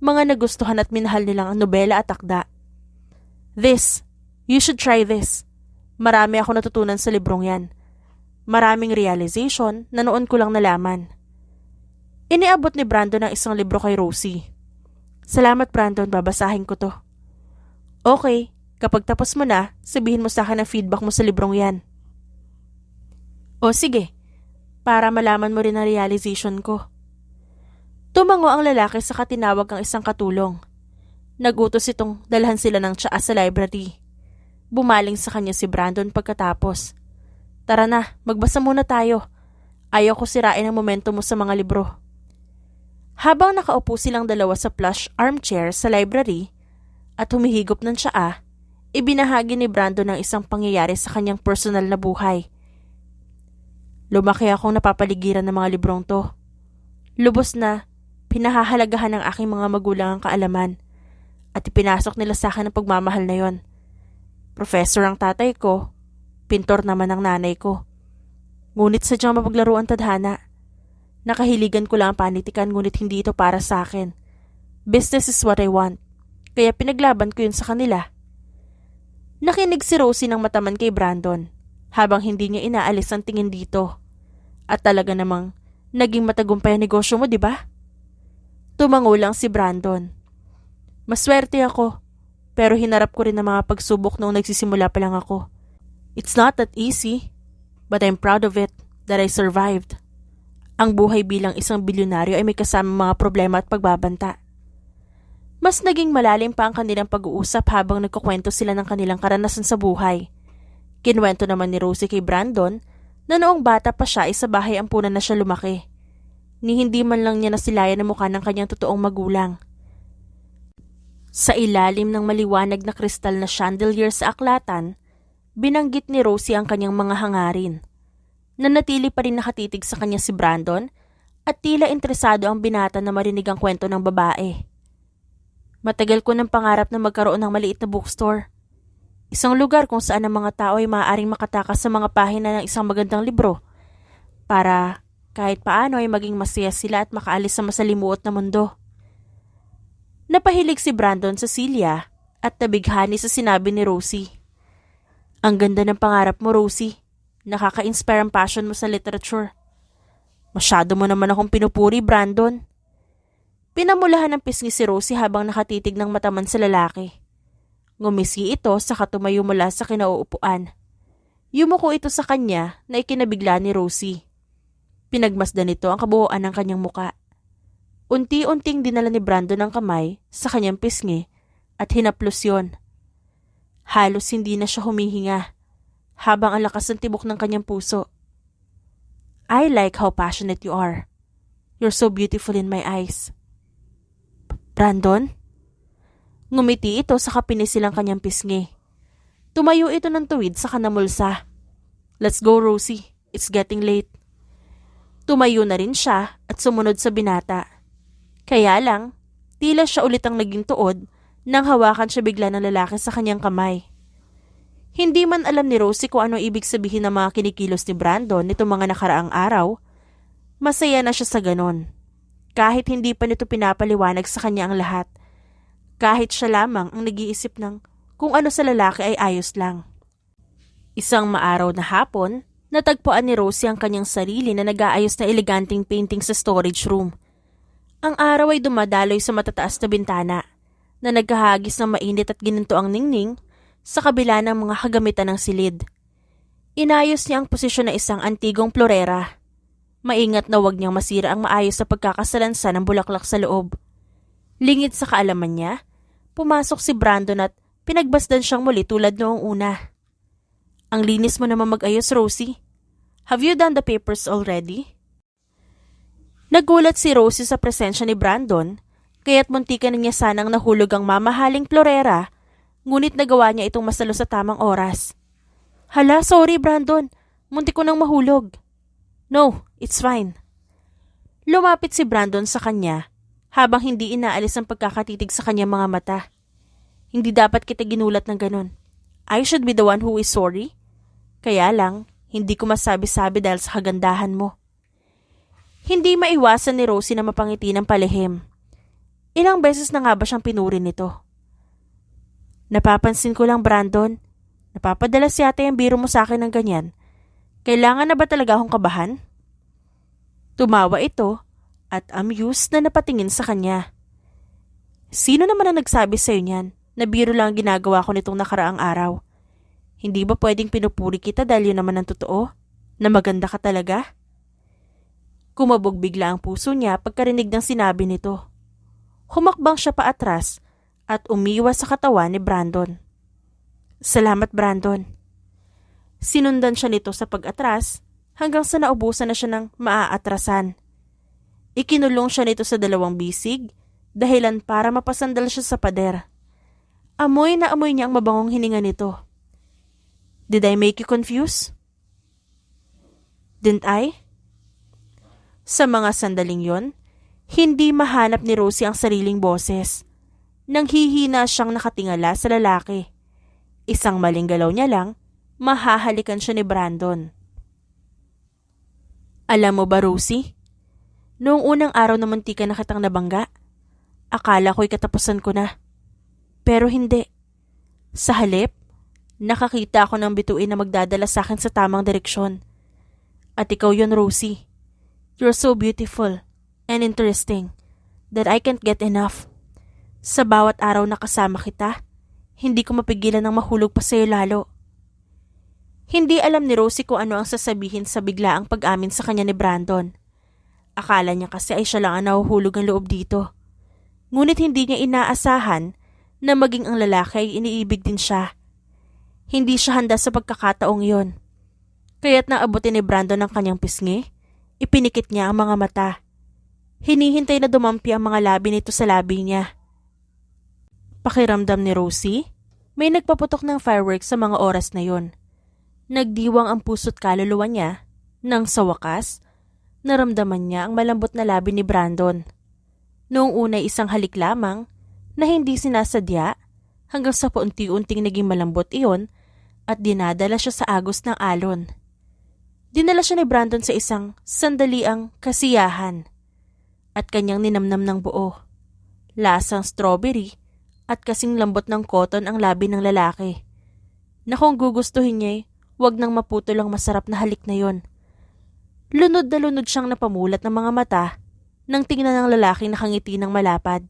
mga nagustuhan at minahal nilang nobela at akda. You should try this. Marami ako natutunan sa librong yan. Maraming realization na noon ko lang nalaman. Iniabot ni Brandon ang isang libro kay Rosie. Salamat Brandon, babasahin ko to. Okay, kapag tapos mo na, sabihin mo sa akin ang feedback mo sa librong yan. O sige, para malaman mo rin ang realization ko. Tumango ang lalaki sa katinawag ang isang katulong. Nagutos itong dalhan sila ng tsaa sa library. Bumaling sa kanya si Brandon pagkatapos. Tara na, magbasa muna tayo. Ayaw ko sirain ang momento mo sa mga libro. Habang nakaupo silang dalawa sa plush armchair sa library at humihigop ng tsaa, ibinahagi ni Brandon ang isang pangyayari sa kanyang personal na buhay. Lumaki akong napapaligiran ng mga librong to. Lubos na, pinahahalagahan ng aking mga magulang ang kaalaman at ipinasok nila sa akin ang pagmamahal na yon. Professor ang tatay ko, pintor naman ang nanay ko. Ngunit sadyang mapaglaro ang tadhana. Nakahiligan ko lang ang panitikan ngunit hindi ito para sa akin. Business is what I want, kaya pinaglaban ko yun sa kanila. Nakinig si Rosie ng mataman kay Brandon habang hindi niya inaalis ang tingin dito. At talaga namang naging matagumpay ang negosyo mo, di ba? Tumango lang si Brandon. Maswerte ako, pero hinarap ko rin ang mga pagsubok noong nagsisimula pa lang ako. It's not that easy, but I'm proud of it that I survived. Ang buhay bilang isang bilyonaryo ay may kasamang mga problema at pagbabanta. Mas naging malalim pa ang kanilang pag-uusap habang nagkukwento sila ng kanilang karanasan sa buhay. Kinwento naman ni Rosie kay Brandon na noong bata pa siya ay sa bahay ampunan na siya lumaki. Ni hindi man lang niya nasilayan ang mukha ng kanyang totoong magulang. Sa ilalim ng maliwanag na kristal na chandelier sa aklatan, binanggit ni Rosie ang kanyang mga hangarin. Nanatili pa rin nakatitig sa kanya si Brandon at tila interesado ang binata na marinig ang kwento ng babae. Matagal ko ng pangarap na magkaroon ng maliit na bookstore. Isang lugar kung saan ang mga tao ay maaaring makatakas sa mga pahina ng isang magandang libro para kahit paano ay maging masaya sila at makaalis sa masalimuot na mundo. Napahilig si Brandon sa Celia at nabighani sa sinabi ni Rosie. Ang ganda ng pangarap mo, Rosie. Nakaka-inspire ang passion mo sa literature. Masyado mo naman akong pinupuri, Brandon. Pinamulahan ng pisngi si Rosie habang nakatitig ng mataman sa lalaki. Ngumisi ito saka tumayo mula sa kinauupuan. Yumuko ito sa kanya na ikinabigla ni Rosie. Pinagmasdan nito ang kabuuan ng kanyang muka. Unti-unting dinala ni Brandon ang kamay sa kanyang pisngi at hinaplos yon. Halos hindi na siya humihinga habang ang lakas ng tibok ng kanyang puso. I like how passionate you are. You're so beautiful in my eyes. Brandon? Ngumiti ito sa kapinisilang kanyang pisngi. Tumayo ito ng tuwid sa kanamulsa. Let's go, Rosie. It's getting late. Tumayo na rin siya at sumunod sa binata. Kaya lang, tila siya ulit ang naging tuod nang hawakan siya bigla ng lalaki sa kanyang kamay. Hindi man alam ni Rosie kung ano ibig sabihin ng mga kinikilos ni Brandon nitong mga nakaraang araw, masaya na siya sa ganon. Kahit hindi pa nito pinapaliwanag sa kanya ang lahat. Kahit siya lamang ang nag-iisip ng kung ano sa lalaki ay ayos lang. Isang maaraw na hapon, natagpuan ni Rosie ang kanyang sarili na nag-aayos na eleganting painting sa storage room. Ang araw ay dumadaloy sa matataas na bintana na nagkahagis ng mainit at gininto ang ningning sa kabila ng mga kagamitan ng silid. Inayos niya ang posisyon ng isang antigong florera. Maingat na huwag niyang masira ang maayos na pagkakasalansan ng bulaklak sa loob. Lingid sa kaalaman niya, pumasok si Brandon at pinagbasdan siyang muli tulad noong una. Ang linis mo naman mag-ayos, Rosie. Have you done the papers already? Nagulat si Rosie sa presensya ni Brandon, kaya't muntikan na niya sanang nahulog ang mamahaling florera, ngunit nagawa niya itong masalo sa tamang oras. Hala, sorry Brandon, muntik ko nang mahulog. No, it's fine. Lumapit si Brandon sa kanya habang hindi inaalis ang pagkakatitig sa kanyang mga mata. Hindi dapat kita ginulat ng ganun. I should be the one who is sorry. Kaya lang, hindi ko masabi-sabi dahil sa kagandahan mo. Hindi maiwasan ni Rosie na mapangiti ng palihim. Ilang beses na nga ba siyang pinuri nito? Napapansin ko lang Brandon, napapadalas yata yung biro mo sa akin ng ganyan. Kailangan na ba talaga akong kabahan? Tumawa ito at amused na napatingin sa kanya. Sino naman ang nagsabi sa'yo niyan na biro lang ang ginagawa ko nitong nakaraang araw? Hindi ba pwedeng pinupuri kita dahil yun naman ang totoo? Na maganda ka talaga? Kumabog bigla ang puso niya pagkarinig ng sinabi nito. Humakbang siya pa atras at umiwas sa katawan ni Brandon. Salamat Brandon. Sinundan siya nito sa pag-atras hanggang sa naubusan na siya ng maaatrasan. Ikinulong siya nito sa dalawang bisig dahilan para mapasandal siya sa pader. Amoy na amoy niya ang mabangong hininga nito. Did I make you confused? Didn't I? Sa mga sandaling yon, hindi mahanap ni Rosie ang sariling boses. Nanghihina siyang nakatingala sa lalaki. Isang maling galaw niya lang, mahahalikan siya ni Brandon. Alam mo ba Rosie? Noong unang araw na muntikan na kitang nabangga, akala ko'y katapusan ko na. Pero hindi. Sa halip, nakakita ako ng bituin na magdadala sa akin sa tamang direksyon. At ikaw yon Rosie. You're so beautiful and interesting that I can't get enough. Sa bawat araw na kasama kita, hindi ko mapigilan ng mahulog pa sa'yo lalo. Hindi alam ni Rosie kung ano ang sasabihin sa biglaang pag-amin sa kanya ni Brandon. Akala niya kasi ay siya lang ang nahuhulog ang loob dito. Ngunit hindi niya inaasahan na maging ang lalaki ay iniibig din siya. Hindi siya handa sa pagkakataong yon. Kaya't naabutin ni Brandon ang kanyang pisngi, ipinikit niya ang mga mata. Hinihintay na dumampi ang mga labi nito sa labi niya. Pakiramdam ni Rosie, may nagpaputok ng fireworks sa mga oras na yon. Nagdiwang ang puso't kaluluwa niya nang sa wakas, naramdaman niya ang malambot na labi ni Brandon. Noong una isang halik lamang na hindi sinasadya hanggang sa paunti-unting naging malambot iyon at dinadala siya sa agos ng alon. Dinala siya ni Brandon sa isang sandaliang kasiyahan at kanyang ninamnam ng buo. Lasang strawberry at kasing lambot ng cotton ang labi ng lalaki. Na kung gugustuhin niya, wag nang maputol ang masarap na halik na yon. Lunod na lunod siyang napamulat ng mga mata nang tingnan ng lalaking nakangiti ng malapad.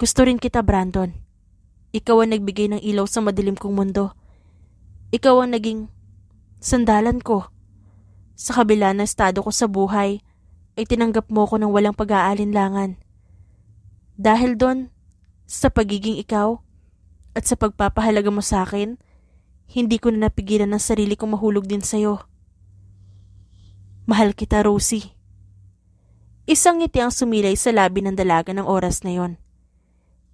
Gusto rin kita, Brandon. Ikaw ang nagbigay ng ilaw sa madilim kong mundo. Ikaw ang naging sandalan ko. Sa kabila ng estado ko sa buhay, ay tinanggap mo ko ng walang pag-aalinlangan. Dahil doon, sa pagiging ikaw, at sa pagpapahalaga mo sa akin, hindi ko na napigilan ng sarili kong mahulog din sa'yo. Mahal kita, Rosie. Isang ngiti ang sumilay sa labi ng dalaga ng oras na yon.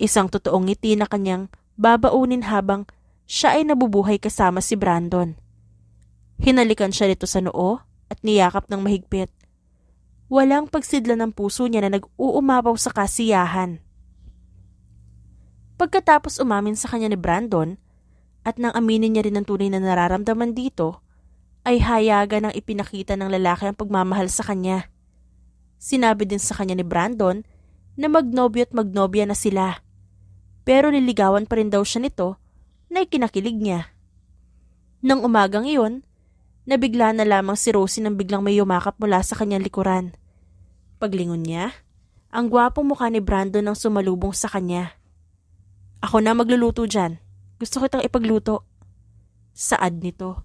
Isang totoong ngiti na kanyang babaunin habang siya ay nabubuhay kasama si Brandon. Hinalikan siya nito sa noo at niyakap ng mahigpit. Walang pagsidla ng puso niya na nag-uumapaw sa kasiyahan. Pagkatapos umamin sa kanya ni Brandon at nang aminin niya rin ang tunay na nararamdaman dito, ay hayagan ng ipinakita ng lalaki ang pagmamahal sa kanya. Sinabi din sa kanya ni Brandon na magnobyo at magnobya na sila. Pero niligawan pa rin daw siya nito na ikinakilig niya. Nang umagang iyon, nabigla na lamang si Rosie nang biglang may yumakap mula sa kanyang likuran. Paglingon niya, ang gwapong mukha ni Brandon ang sumalubong sa kanya. Ako na magluluto dyan. Gusto kitang ipagluto. Saad nito.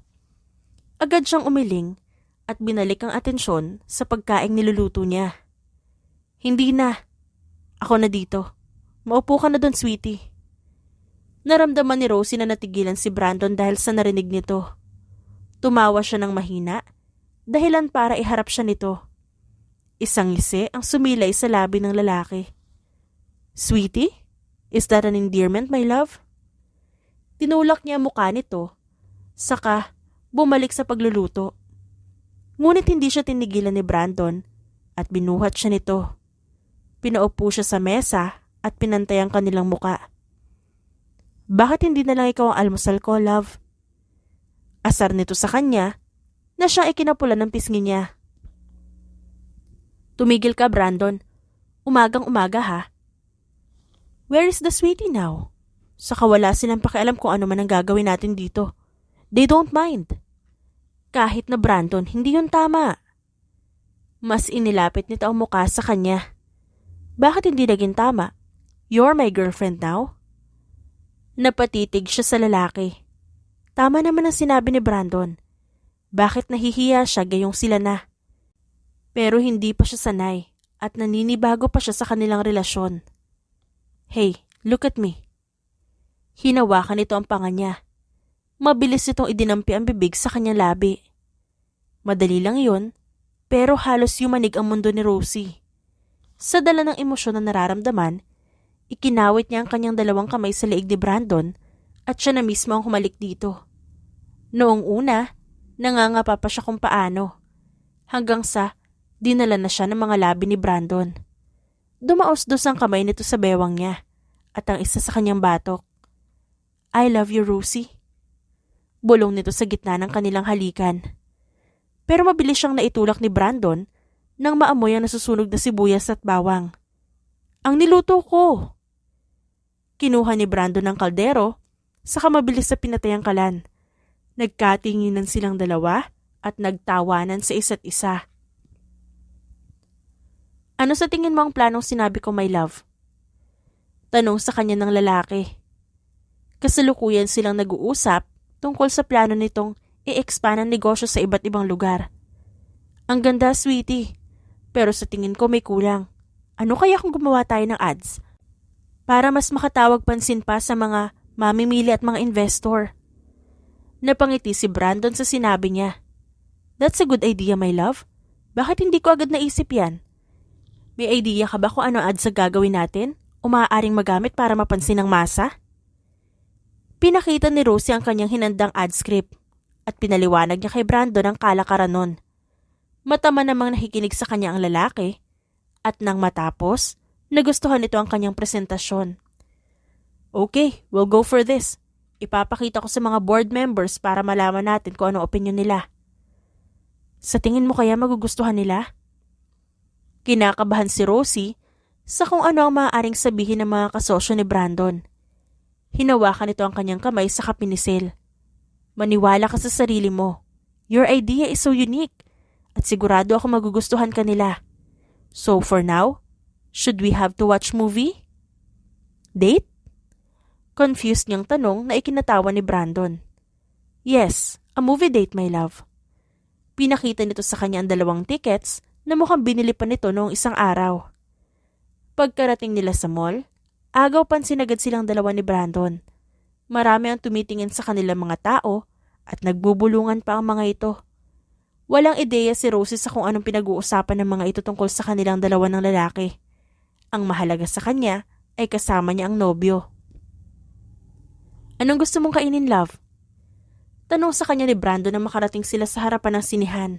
Agad siyang umiling at binalik ang atensyon sa pagkaing niluluto niya. Hindi na. Ako na dito. Maupo ka na doon, sweetie. Naramdaman ni Rosie na natigilan si Brandon dahil sa narinig nito. Tumawa siya ng mahina, dahilan para iharap siya nito. Isang ngisi ang sumilay sa labi ng lalaki. Sweetie? Is that an endearment, my love? Tinulak niya ang mukha nito, saka bumalik sa pagluluto. Ngunit hindi siya tinigilan ni Brandon at binuhat siya nito. Pinaupo siya sa mesa at pinantay ang kanilang muka. Bakit hindi na lang ikaw ang almusal ko, love? Asar nito sa kanya na siya ay kinapulan ng pisngi niya. Tumigil ka, Brandon. Umagang-umaga ha. Where is the sweetie now? Saka wala silang pakialam kung ano man ang gagawin natin dito. They don't mind. Kahit na Brandon, hindi yun tama. Mas inilapit nito ang mukha sa kanya. Bakit hindi naging tama? You're my girlfriend now? Napatitig siya sa lalaki. Tama naman ang sinabi ni Brandon. Bakit nahihiya siya gayong sila na? Pero hindi pa siya sanay at naninibago pa siya sa kanilang relasyon. Hey, look at me. Hinawakan nito ang panga niya. Mabilis itong idinampi ang bibig sa kanyang labi. Madali lang yun, pero halos yumanig ang mundo ni Rosie. Sa dala ng emosyon na nararamdaman, ikinawit niya ang kanyang dalawang kamay sa leeg ni Brandon at siya na mismo ang humalik dito. Noong una, nangangapa pa siya kung paano. Hanggang sa dinala na siya ng mga labi ni Brandon. Dumaos-dos ang kamay nito sa bewang niya at ang isa sa kanyang batok. I love you, Rosie. Bulong nito sa gitna ng kanilang halikan. Pero mabilis siyang naitulak ni Brandon nang maamoy ang nasusunog na sibuyas at bawang. Ang niluto ko! Kinuha ni Brandon ang kaldero, saka mabilis sa pinatay ang kalan. Nagkatinginan silang dalawa at nagtawanan sa isa't isa. Ano sa tingin mo ang planong sinabi ko, my love? Tanong sa kanya ng lalaki. Kasalukuyan silang nag-uusap tungkol sa plano nitong i-expand ang negosyo sa iba't ibang lugar. Ang ganda, sweetie. Pero sa tingin ko may kulang. Ano kaya kung gumawa tayo ng ads? Para mas makatawag pansin pa sa mga mamimili at mga investor. Napangiti si Brandon sa sinabi niya. That's a good idea, my love. Bakit hindi ko agad naisip yan? May idea ka ba kung ano ads ang gagawin natin o maaaring magamit para mapansin ng masa? Pinakita ni Rosie ang kanyang hinandang ad script at pinaliwanag niya kay Brandon ang kalakaran nun. Matama namang nakikinig sa kanya ang lalaki at nang matapos, nagustuhan nito ang kanyang presentasyon. Okay, we'll go for this. Ipapakita ko sa mga board members para malaman natin kung ano opinion nila. Sa tingin mo kaya magugustuhan nila? Kinakabahan si Rosie sa kung ano ang maaaring sabihin ng mga kasosyo ni Brandon. Hinawakan nito ang kanyang kamay sa kapinisil. Maniwala ka sa sarili mo. Your idea is so unique at sigurado ako magugustuhan ka nila. So for now, should we have to watch movie? Date? Confused niyang tanong na ikinatawa ni Brandon. Yes, a movie date, my love. Pinakita nito sa kanya ang 2 tickets na mukhang binili pa nito noong isang araw. Pagkarating nila sa mall, agaw pansin agad silang dalawa ni Brandon. Marami ang tumitingin sa kanilang mga tao at nagbubulungan pa ang mga ito. Walang ideya si Rosie sa kung anong pinag-uusapan ng mga ito tungkol sa kanilang dalawa ng lalaki. Ang mahalaga sa kanya ay kasama niya ang nobyo. Anong gusto mong kainin, love? Tanong sa kanya ni Brandon na makarating sila sa harapan ng sinihan.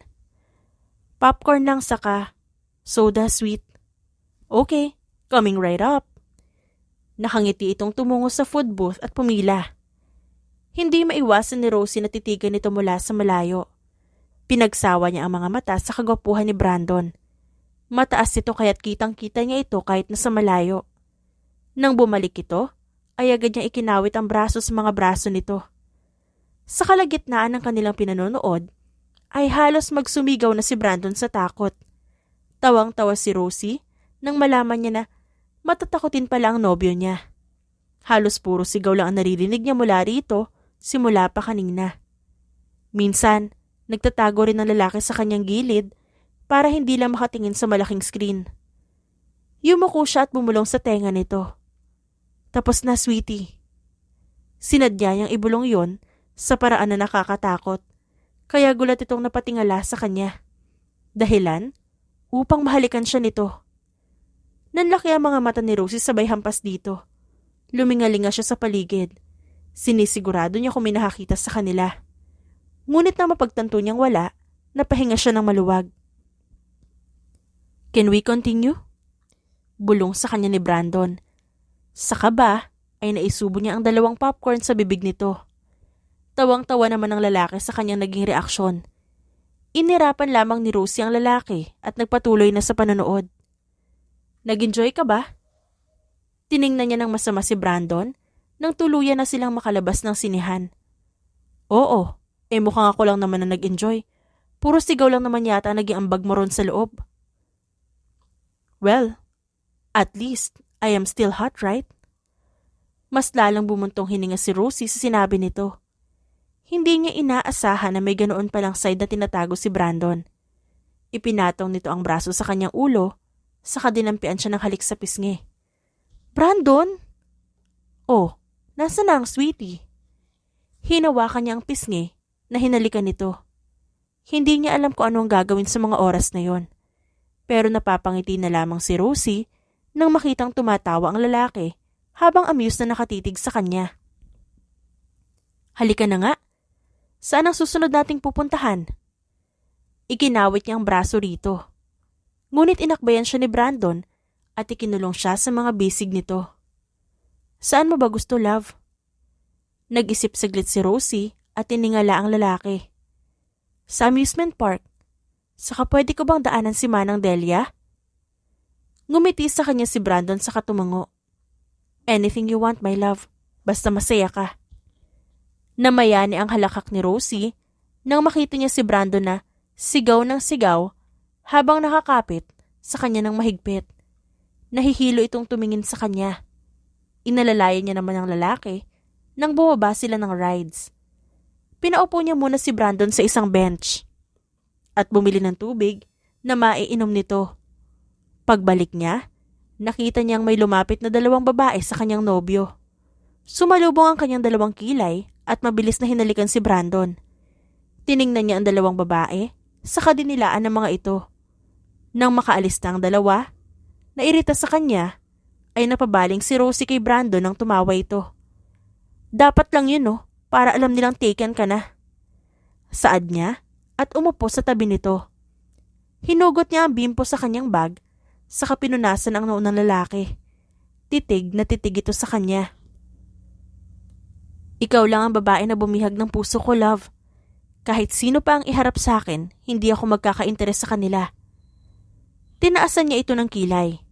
Popcorn lang saka soda sweet. Okay, coming right up. Nakangiti itong tumungo sa food booth at pumila. Hindi maiwasan ni Rosie na titigan nito mula sa malayo. Pinagsawa niya ang mga mata sa kagwapuhan ni Brandon. Mataas ito kaya't kitang-kita niya ito kahit nasa malayo. Nang bumalik ito, ay agad niyang ikinawit ang braso sa mga braso nito. Sa kalagitnaan ng kanilang pinanonood, ay halos magsumigaw na si Brandon sa takot. Tawang-tawa si Rosie nang malaman niya na matatakotin pala ang nobyo niya. Halos puro sigaw lang ang naririnig niya mula rito, simula pa kanina. Minsan, nagtatago rin ang lalaki sa kanyang gilid para hindi lang makatingin sa malaking screen. Yumuko siya at bumulong sa tenga nito. Tapos na, sweetie. Sinadya niyang ibulong yon sa paraan na nakakatakot. Kaya gulat itong napatingala sa kanya. Dahilan? upang mahalikan siya nito. Nanlaki ang mga mata ni Rosie sabay hampas dito. Lumingalinga siya sa paligid. Sinisigurado niya kung may nakakita sa kanila. Ngunit nang mapagtanto niyang wala, napahinga siya ng maluwag. "Can we continue?" Bulong sa kanya ni Brandon. Sa kaba ay naisubo niya ang 2 popcorn sa bibig nito. Tawang-tawa naman ang lalaki sa kanyang naging reaksyon. Inirapan lamang ni Rosie ang lalaki at nagpatuloy na sa panonood. "Nag-enjoy ka ba?" Tiningnan niya ng masama si Brandon nang tuluyan na silang makalabas ng sinihan. "Oo, mukhang ako lang naman na nag-enjoy. Puro sigaw lang naman yata naging ambag mo ron sa loob." "Well, at least I am still hot, right?" Mas lalang bumuntong hininga si Rosie sa sinabi nito. Hindi niya inaasahan na may ganoon palang side na tinatago si Brandon. Ipinatong nito ang braso sa kanyang ulo, saka dinampian siya ng halik sa pisngi. "Brandon?" "Oh, nasa na ang sweetie?" Hinawakan niya ang pisngi na hinalikan nito. Hindi niya alam kung ano ang gagawin sa mga oras na yon. Pero napapangiti na lamang si Rosie nang makitang tumatawa ang lalaki habang amused na nakatitig sa kanya. "Halika na nga. Saan ang susunod nating pupuntahan?" Ikinawit niya ang braso rito. Ngunit inakbayan siya ni Brandon at ikinulong siya sa mga bisig nito. "Saan mo ba gusto, love?" Nag-isip saglit si Rosie at tiningala ang lalaki. "Sa amusement park. Saka pwede ko bang daanan si Manang Delia?" Ngumiti sa kanya si Brandon sa katumango. "Anything you want, my love. Basta masaya ka." Namayani ang halakak ni Rosie nang makita niya si Brandon na sigaw ng sigaw habang nakakapit sa kanya ng mahigpit. Nahihilo itong tumingin sa kanya. Inalalayan niya naman ang lalaki nang bumaba sila ng rides. Pinaupo niya muna si Brandon sa isang bench at bumili ng tubig na maiinom nito. Pagbalik niya, nakita niyang may lumapit na 2 babae sa kanyang nobyo. Sumalubong ang kanyang 2 kilay at mabilis na hinalikan si Brandon. Tiningnan niya ang 2 babae, saka dinilaan ng mga ito. Nang makaalis na ang 2, nairita sa kanya, ay napabaling si Rosie kay Brandon nang tumawa ito. "Dapat lang yun, no? Para alam nilang taken ka na." Saad niya at umupo sa tabi nito. Hinugot niya ang bimpo sa kanyang bag, saka pinunasan ang noo ng lalaki. Titig na titig ito sa kanya. "Ikaw lang ang babae na bumihag ng puso ko, love. Kahit sino pa ang iharap sa akin, hindi ako magkaka-interes sa kanila." Tinaasan niya ito ng kilay,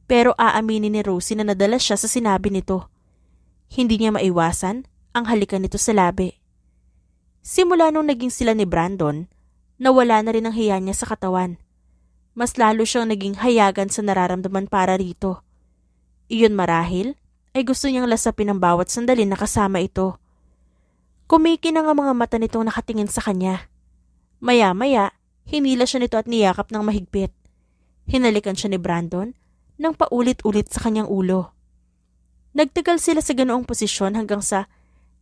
pero aaminin ni Rosie na nadala siya sa sinabi nito. Hindi niya maiwasan ang halikan nito sa labi. Simula nung naging sila ni Brandon, nawala na rin ang hiya niya sa katawan. Mas lalo siyang naging hayagan sa nararamdaman para rito. Iyon marahil ay gusto niyang lasapin ang bawat sandali na kasama ito. Kumikinang ang mga mata nitong nakatingin sa kanya. Maya-maya, hinila siya nito at niyakap ng mahigpit. Hinalikan siya ni Brandon nang paulit-ulit sa kanyang ulo. Nagtagal sila sa ganoong posisyon hanggang sa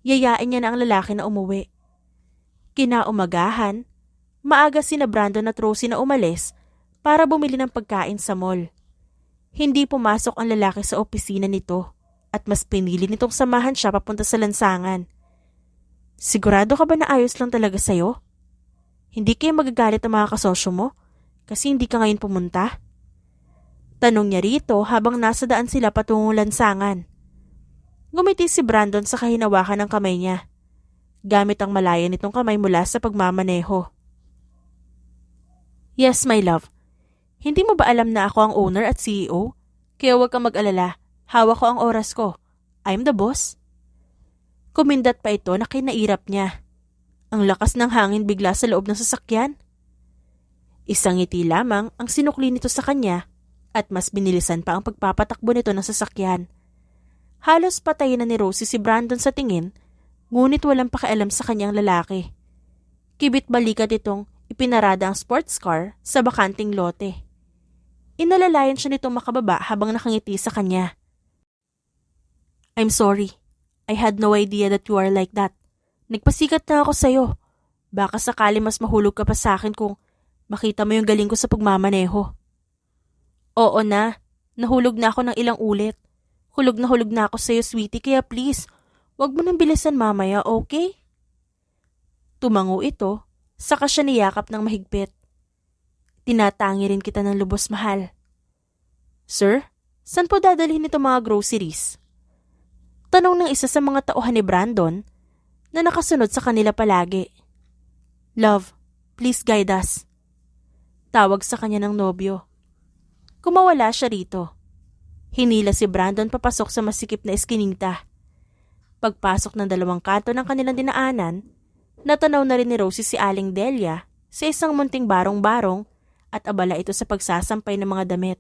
yayain niya na ang lalaki na umuwi. Kinaumagahan, maaga sina Brandon at Rosie na umalis para bumili ng pagkain sa mall. Hindi pumasok ang lalaki sa opisina nito at mas pinili nitong samahan siya papunta sa lansangan. "Sigurado ka ba na ayos lang talaga sa'yo? Hindi kayo magagalit ang mga kasosyo mo kasi hindi ka ngayon pumunta?" Tanong niya rito habang nasa daan sila patungong lansangan. Ngumiti si Brandon sa kahinawakan ng kamay niya, gamit ang malaya nitong kamay mula sa pagmamaneho. "Yes, my love. Hindi mo ba alam na ako ang owner at CEO? Kaya huwag kang mag-alala. Hawak ko ang oras ko. I'm the boss." Kumindat pa ito na kinairap niya. Ang lakas ng hangin bigla sa loob ng sasakyan. Isang ngiti lamang ang sinukli nito sa kanya at mas binilisan pa ang pagpapatakbo nito ng sasakyan. Halos patayin na ni Rosie si Brandon sa tingin, ngunit walang pakialam sa kanyang lalaki. Kibit balikat itong ipinarada ang sports car sa bakanting lote. Inalalayan siya nitong makababa habang nakangiti sa kanya. "I'm sorry. I had no idea that you are like that. Nagpasikat na ako sa'yo. Baka sakali mas mahulog ka pa sa akin kung makita mo yung galing ko sa pagmamaneho." Oo na. Nahulog na ako ng ilang ulit. Hulog na ako sa'yo, sweetie, kaya please, wag mo nang bilisan mamaya, okay? Tumango ito, saka siya niyakap ng mahigpit. Tinatangi rin kita ng lubos, mahal. Sir, saan po dadalhin ito mga groceries? Tanong ng isa sa mga tauhan ni Brandon na nakasunod sa kanila palagi. Love, please guide us. Tawag sa kanya ng nobyo. Kumawala siya rito. Hinila si Brandon papasok sa masikip na eskinita. Pagpasok ng dalawang kanto ng kanilang dinaanan, natanaw na rin ni Rosie si Aling Delia sa isang munting barong-barong at abala ito sa pagsasampay ng mga damit.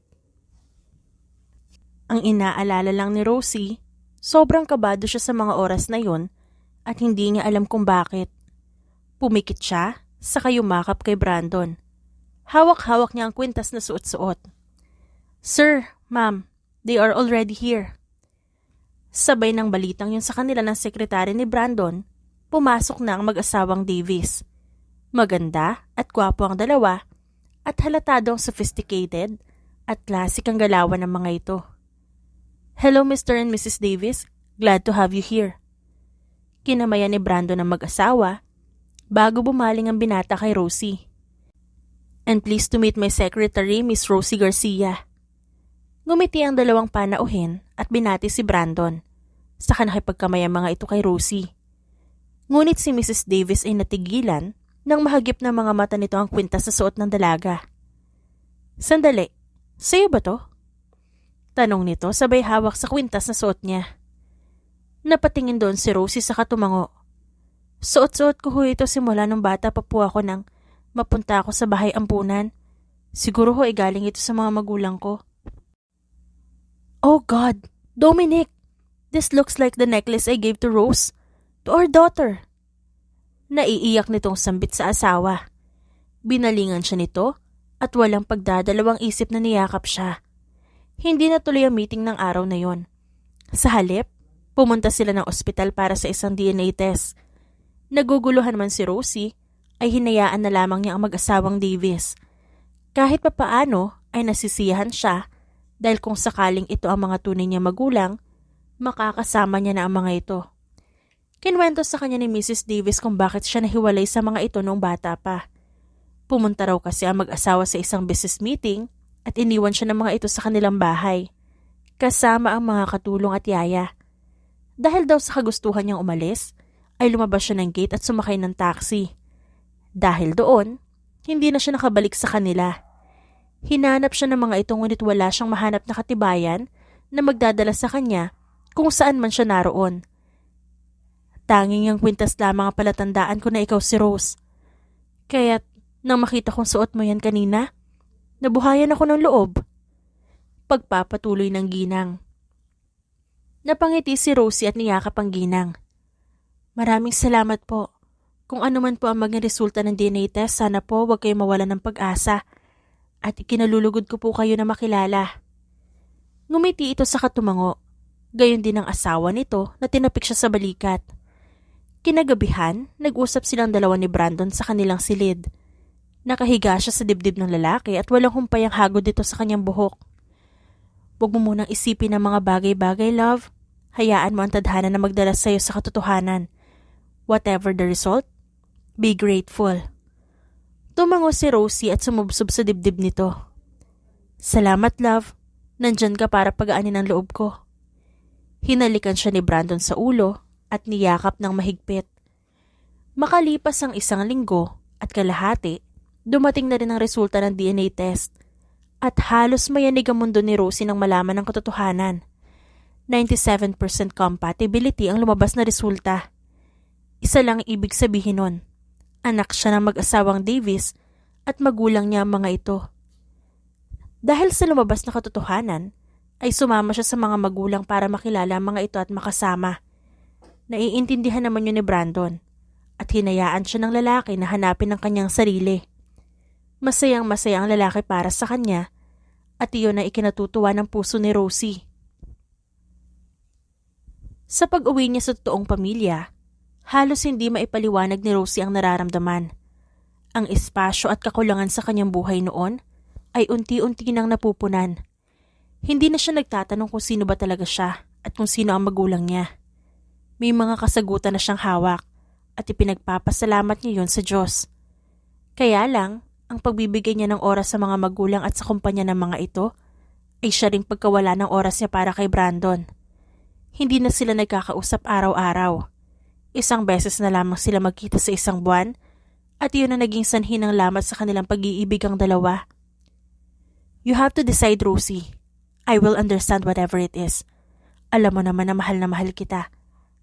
Ang inaalala lang ni Rosie, sobrang kabado siya sa mga oras na yon at hindi niya alam kung bakit. Pumikit siya, saka yumakap kay Brandon. Hawak-hawak niya ang kwintas na suot-suot. Sir, ma'am, they are already here. Sabay ng balitang yun sa kanila ng sekretary ni Brandon, pumasok na ang mag-asawang Davis. Maganda at gwapo ang dalawa at halatado ang sophisticated at classic ang galawan ng mga ito. Hello Mr. and Mrs. Davis, glad to have you here. Kinamayan ni Brandon ang mag-asawa bago bumaling ang binata kay Rosie. And pleased to meet my secretary, Miss Rosie Garcia. Ngumiti ang dalawang panauhin at binati si Brandon. Saka nakipagkamay ang mga ito kay Rosie. Ngunit si Mrs. Davis ay natigilan nang mahagip ng mga mata nito ang kwintas sa suot ng dalaga. Sandali, sa'yo ba to? Tanong nito sabay hawak sa kwintas na suot niya. Napatingin doon si Rosie sa katumango. Suot-suot ko ho ito simula nung bata pa po ako nang mapunta ako sa bahay ampunan. Siguro ho ay galing ito sa mga magulang ko. Oh God, Dominic! This looks like the necklace I gave to Rose, to our daughter. Naiiyak nitong sambit sa asawa. Binalingan siya nito at walang pagdadalawang isip na niyakap siya. Hindi natuloy ang meeting ng araw na yon. Sa halip, pumunta sila ng ospital para sa isang DNA test. Naguguluhan man si Rosie, ay hinayaan na lamang niya ang mag-asawang Davis. Kahit papaano ay nasisiyahan siya dahil kung sakaling ito ang mga tunay niya magulang, makakasama niya na ang mga ito. Kinwento sa kanya ni Mrs. Davis kung bakit siya nahiwalay sa mga ito noong bata pa. Pumunta raw kasi ang mag-asawa sa isang business meeting at iniwan siya ng mga ito sa kanilang bahay, kasama ang mga katulong at yaya. Dahil daw sa kagustuhan niyang umalis, ay lumabas siya ng gate at sumakay ng taxi. Dahil doon, hindi na siya nakabalik sa kanila. Hinanap siya ng mga ito ngunit wala siyang mahanap na katibayan na magdadala sa kanya kung saan man siya naroon. Tanging ang kwintas lamang ang palatandaan ko na ikaw si Rose. Kaya't nang makita kong suot mo yan kanina, nabuhayan ako ng loob. Pagpapatuloy ng ginang. Napangiti si Rosie at niyakap ang ginang. Maraming salamat po. Kung ano man po ang maging resulta ng DNA test, sana po huwag kayo mawalan ng pag-asa. At ikinalulugod ko po kayo na makilala. Ngumiti ito sa katumango. Gayon din ang asawa nito na tinapik siya sa balikat. Kinagabihan, nag-usap silang dalawa ni Brandon sa kanilang silid. Nakahiga siya sa dibdib ng lalaki at walang humpay ang hagod dito sa kanyang buhok. Huwag mo munang isipin ang mga bagay-bagay, love. Hayaan mo ang tadhana na magdala sa iyo sa katotohanan. Whatever the result, be grateful. Tumango si Rosie at sumubsob sa dibdib nito. Salamat, love. Nandyan ka para pagaanin ang loob ko. Hinalikan siya ni Brandon sa ulo at niyakap ng mahigpit. Makalipas ang isang linggo at kalahati, dumating na rin ang resulta ng DNA test. At halos mayanig ang mundo ni Rosie nang malaman ang katotohanan. 97% compatibility ang lumabas na resulta. Isa lang ibig sabihin nun. Anak siya ng mag-asawang Davis at magulang niya ang mga ito. Dahil sa lumabas na katotohanan, ay sumama siya sa mga magulang para makilala ang mga ito at makasama. Naiintindihan naman yun ni Brandon at hinayaan siya ng lalaki na hanapin ang kanyang sarili. Masayang-masaya ang lalaki para sa kanya at iyon ay ikinatutuwa ng puso ni Rosie. Sa pag-uwi niya sa totoong pamilya, halos hindi maipaliwanag ni Rosie ang nararamdaman. Ang espasyo at kakulangan sa kanyang buhay noon ay unti-unti nang napupunan. Hindi na siya nagtatanong kung sino ba talaga siya at kung sino ang magulang niya. May mga kasagutan na siyang hawak at ipinagpapasalamat niya yun sa Diyos. Kaya lang, ang pagbibigay niya ng oras sa mga magulang at sa kumpanya ng mga ito ay siya ring pagkawala ng oras niya para kay Brandon. Hindi na sila nagkakausap araw-araw. Isang beses na lamang sila magkita sa isang buwan at iyon na naging sanhi ng lamat sa kanilang pag-iibig ang dalawa. You have to decide, Rosie. I will understand whatever it is. Alam mo naman na mahal kita.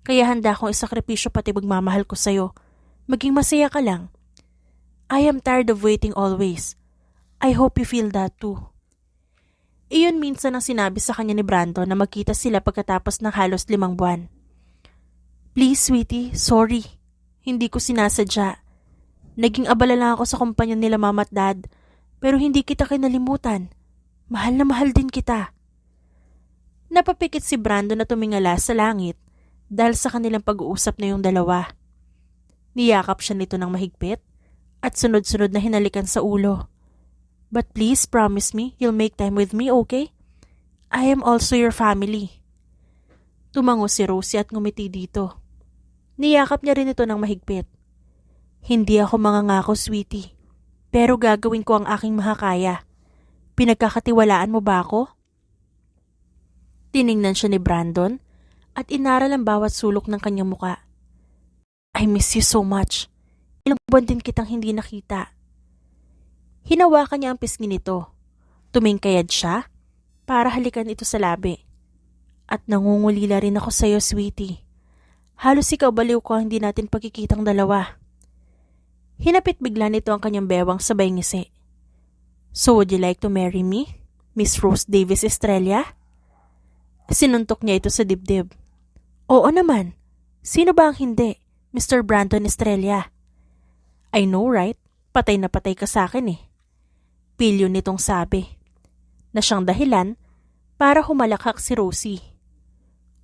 Kaya handa akong isakripisyo pati magmamahal ko sa'yo. Maging masaya ka lang. I am tired of waiting always. I hope you feel that too. Iyon minsan ang sinabi sa kanya ni Brandon na magkita sila pagkatapos ng halos 5 buwan. Please, sweetie, sorry. Hindi ko sinasadya. Naging abala lang ako sa kumpanya nila mama at dad, pero hindi kita kinalimutan. Mahal na mahal din kita. Napapikit si Brandon na tumingala sa langit dahil sa kanilang pag-uusap na yung dalawa. Niyakap siya nito ng mahigpit at sunod-sunod na hinalikan sa ulo. But please promise me you'll make time with me, okay? I am also your family. Tumango si Rosie at ngumiti dito. Niyakap niya rin ito ng mahigpit. Hindi ako mangangako, sweetie. Pero gagawin ko ang aking makakaya. Pinagkakatiwalaan mo ba ako? Tiningnan siya ni Brandon at inaral ang bawat sulok ng kanyang muka. I miss you so much. Ilang buwan din kitang hindi nakita. Hinawakan niya ang pisngi nito. Tumingkayad siya para halikan ito sa labi. At nangungulila rin ako sa iyo, sweetie. Halos ikaw baliw ko ang hindi natin pagkikitang dalawa. Hinapit bigla nito ang kanyang bewang sabay ngisi. So would you like to marry me, Miss Rose Davis Estrella? Sinuntok niya ito sa dibdib. Oo naman. Sino ba ang hindi, Mr. Brandon Estrella? I know, right? Patay na patay ka sa akin eh. Pilyo nitong sabi. Na siyang dahilan para humalakhak si Rosie.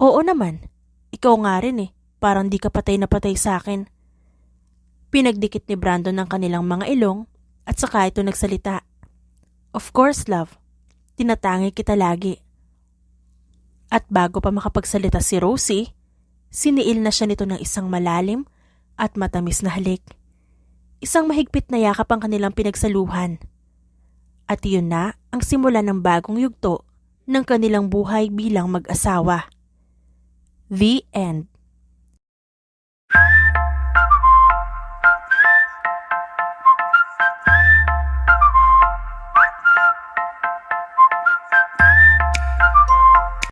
Oo naman. Ikaw nga rin eh. Parang di ka patay na patay sa akin. Pinagdikit ni Brandon ng kanilang mga ilong at saka ito nagsalita. Of course, love. Tinatangi kita lagi. At bago pa makapagsalita si Rosie, siniil na siya nito ng isang malalim at matamis na halik. Isang mahigpit na yakap ang kanilang pinagsaluhan. At iyon na ang simula ng bagong yugto ng kanilang buhay bilang mag-asawa. The end.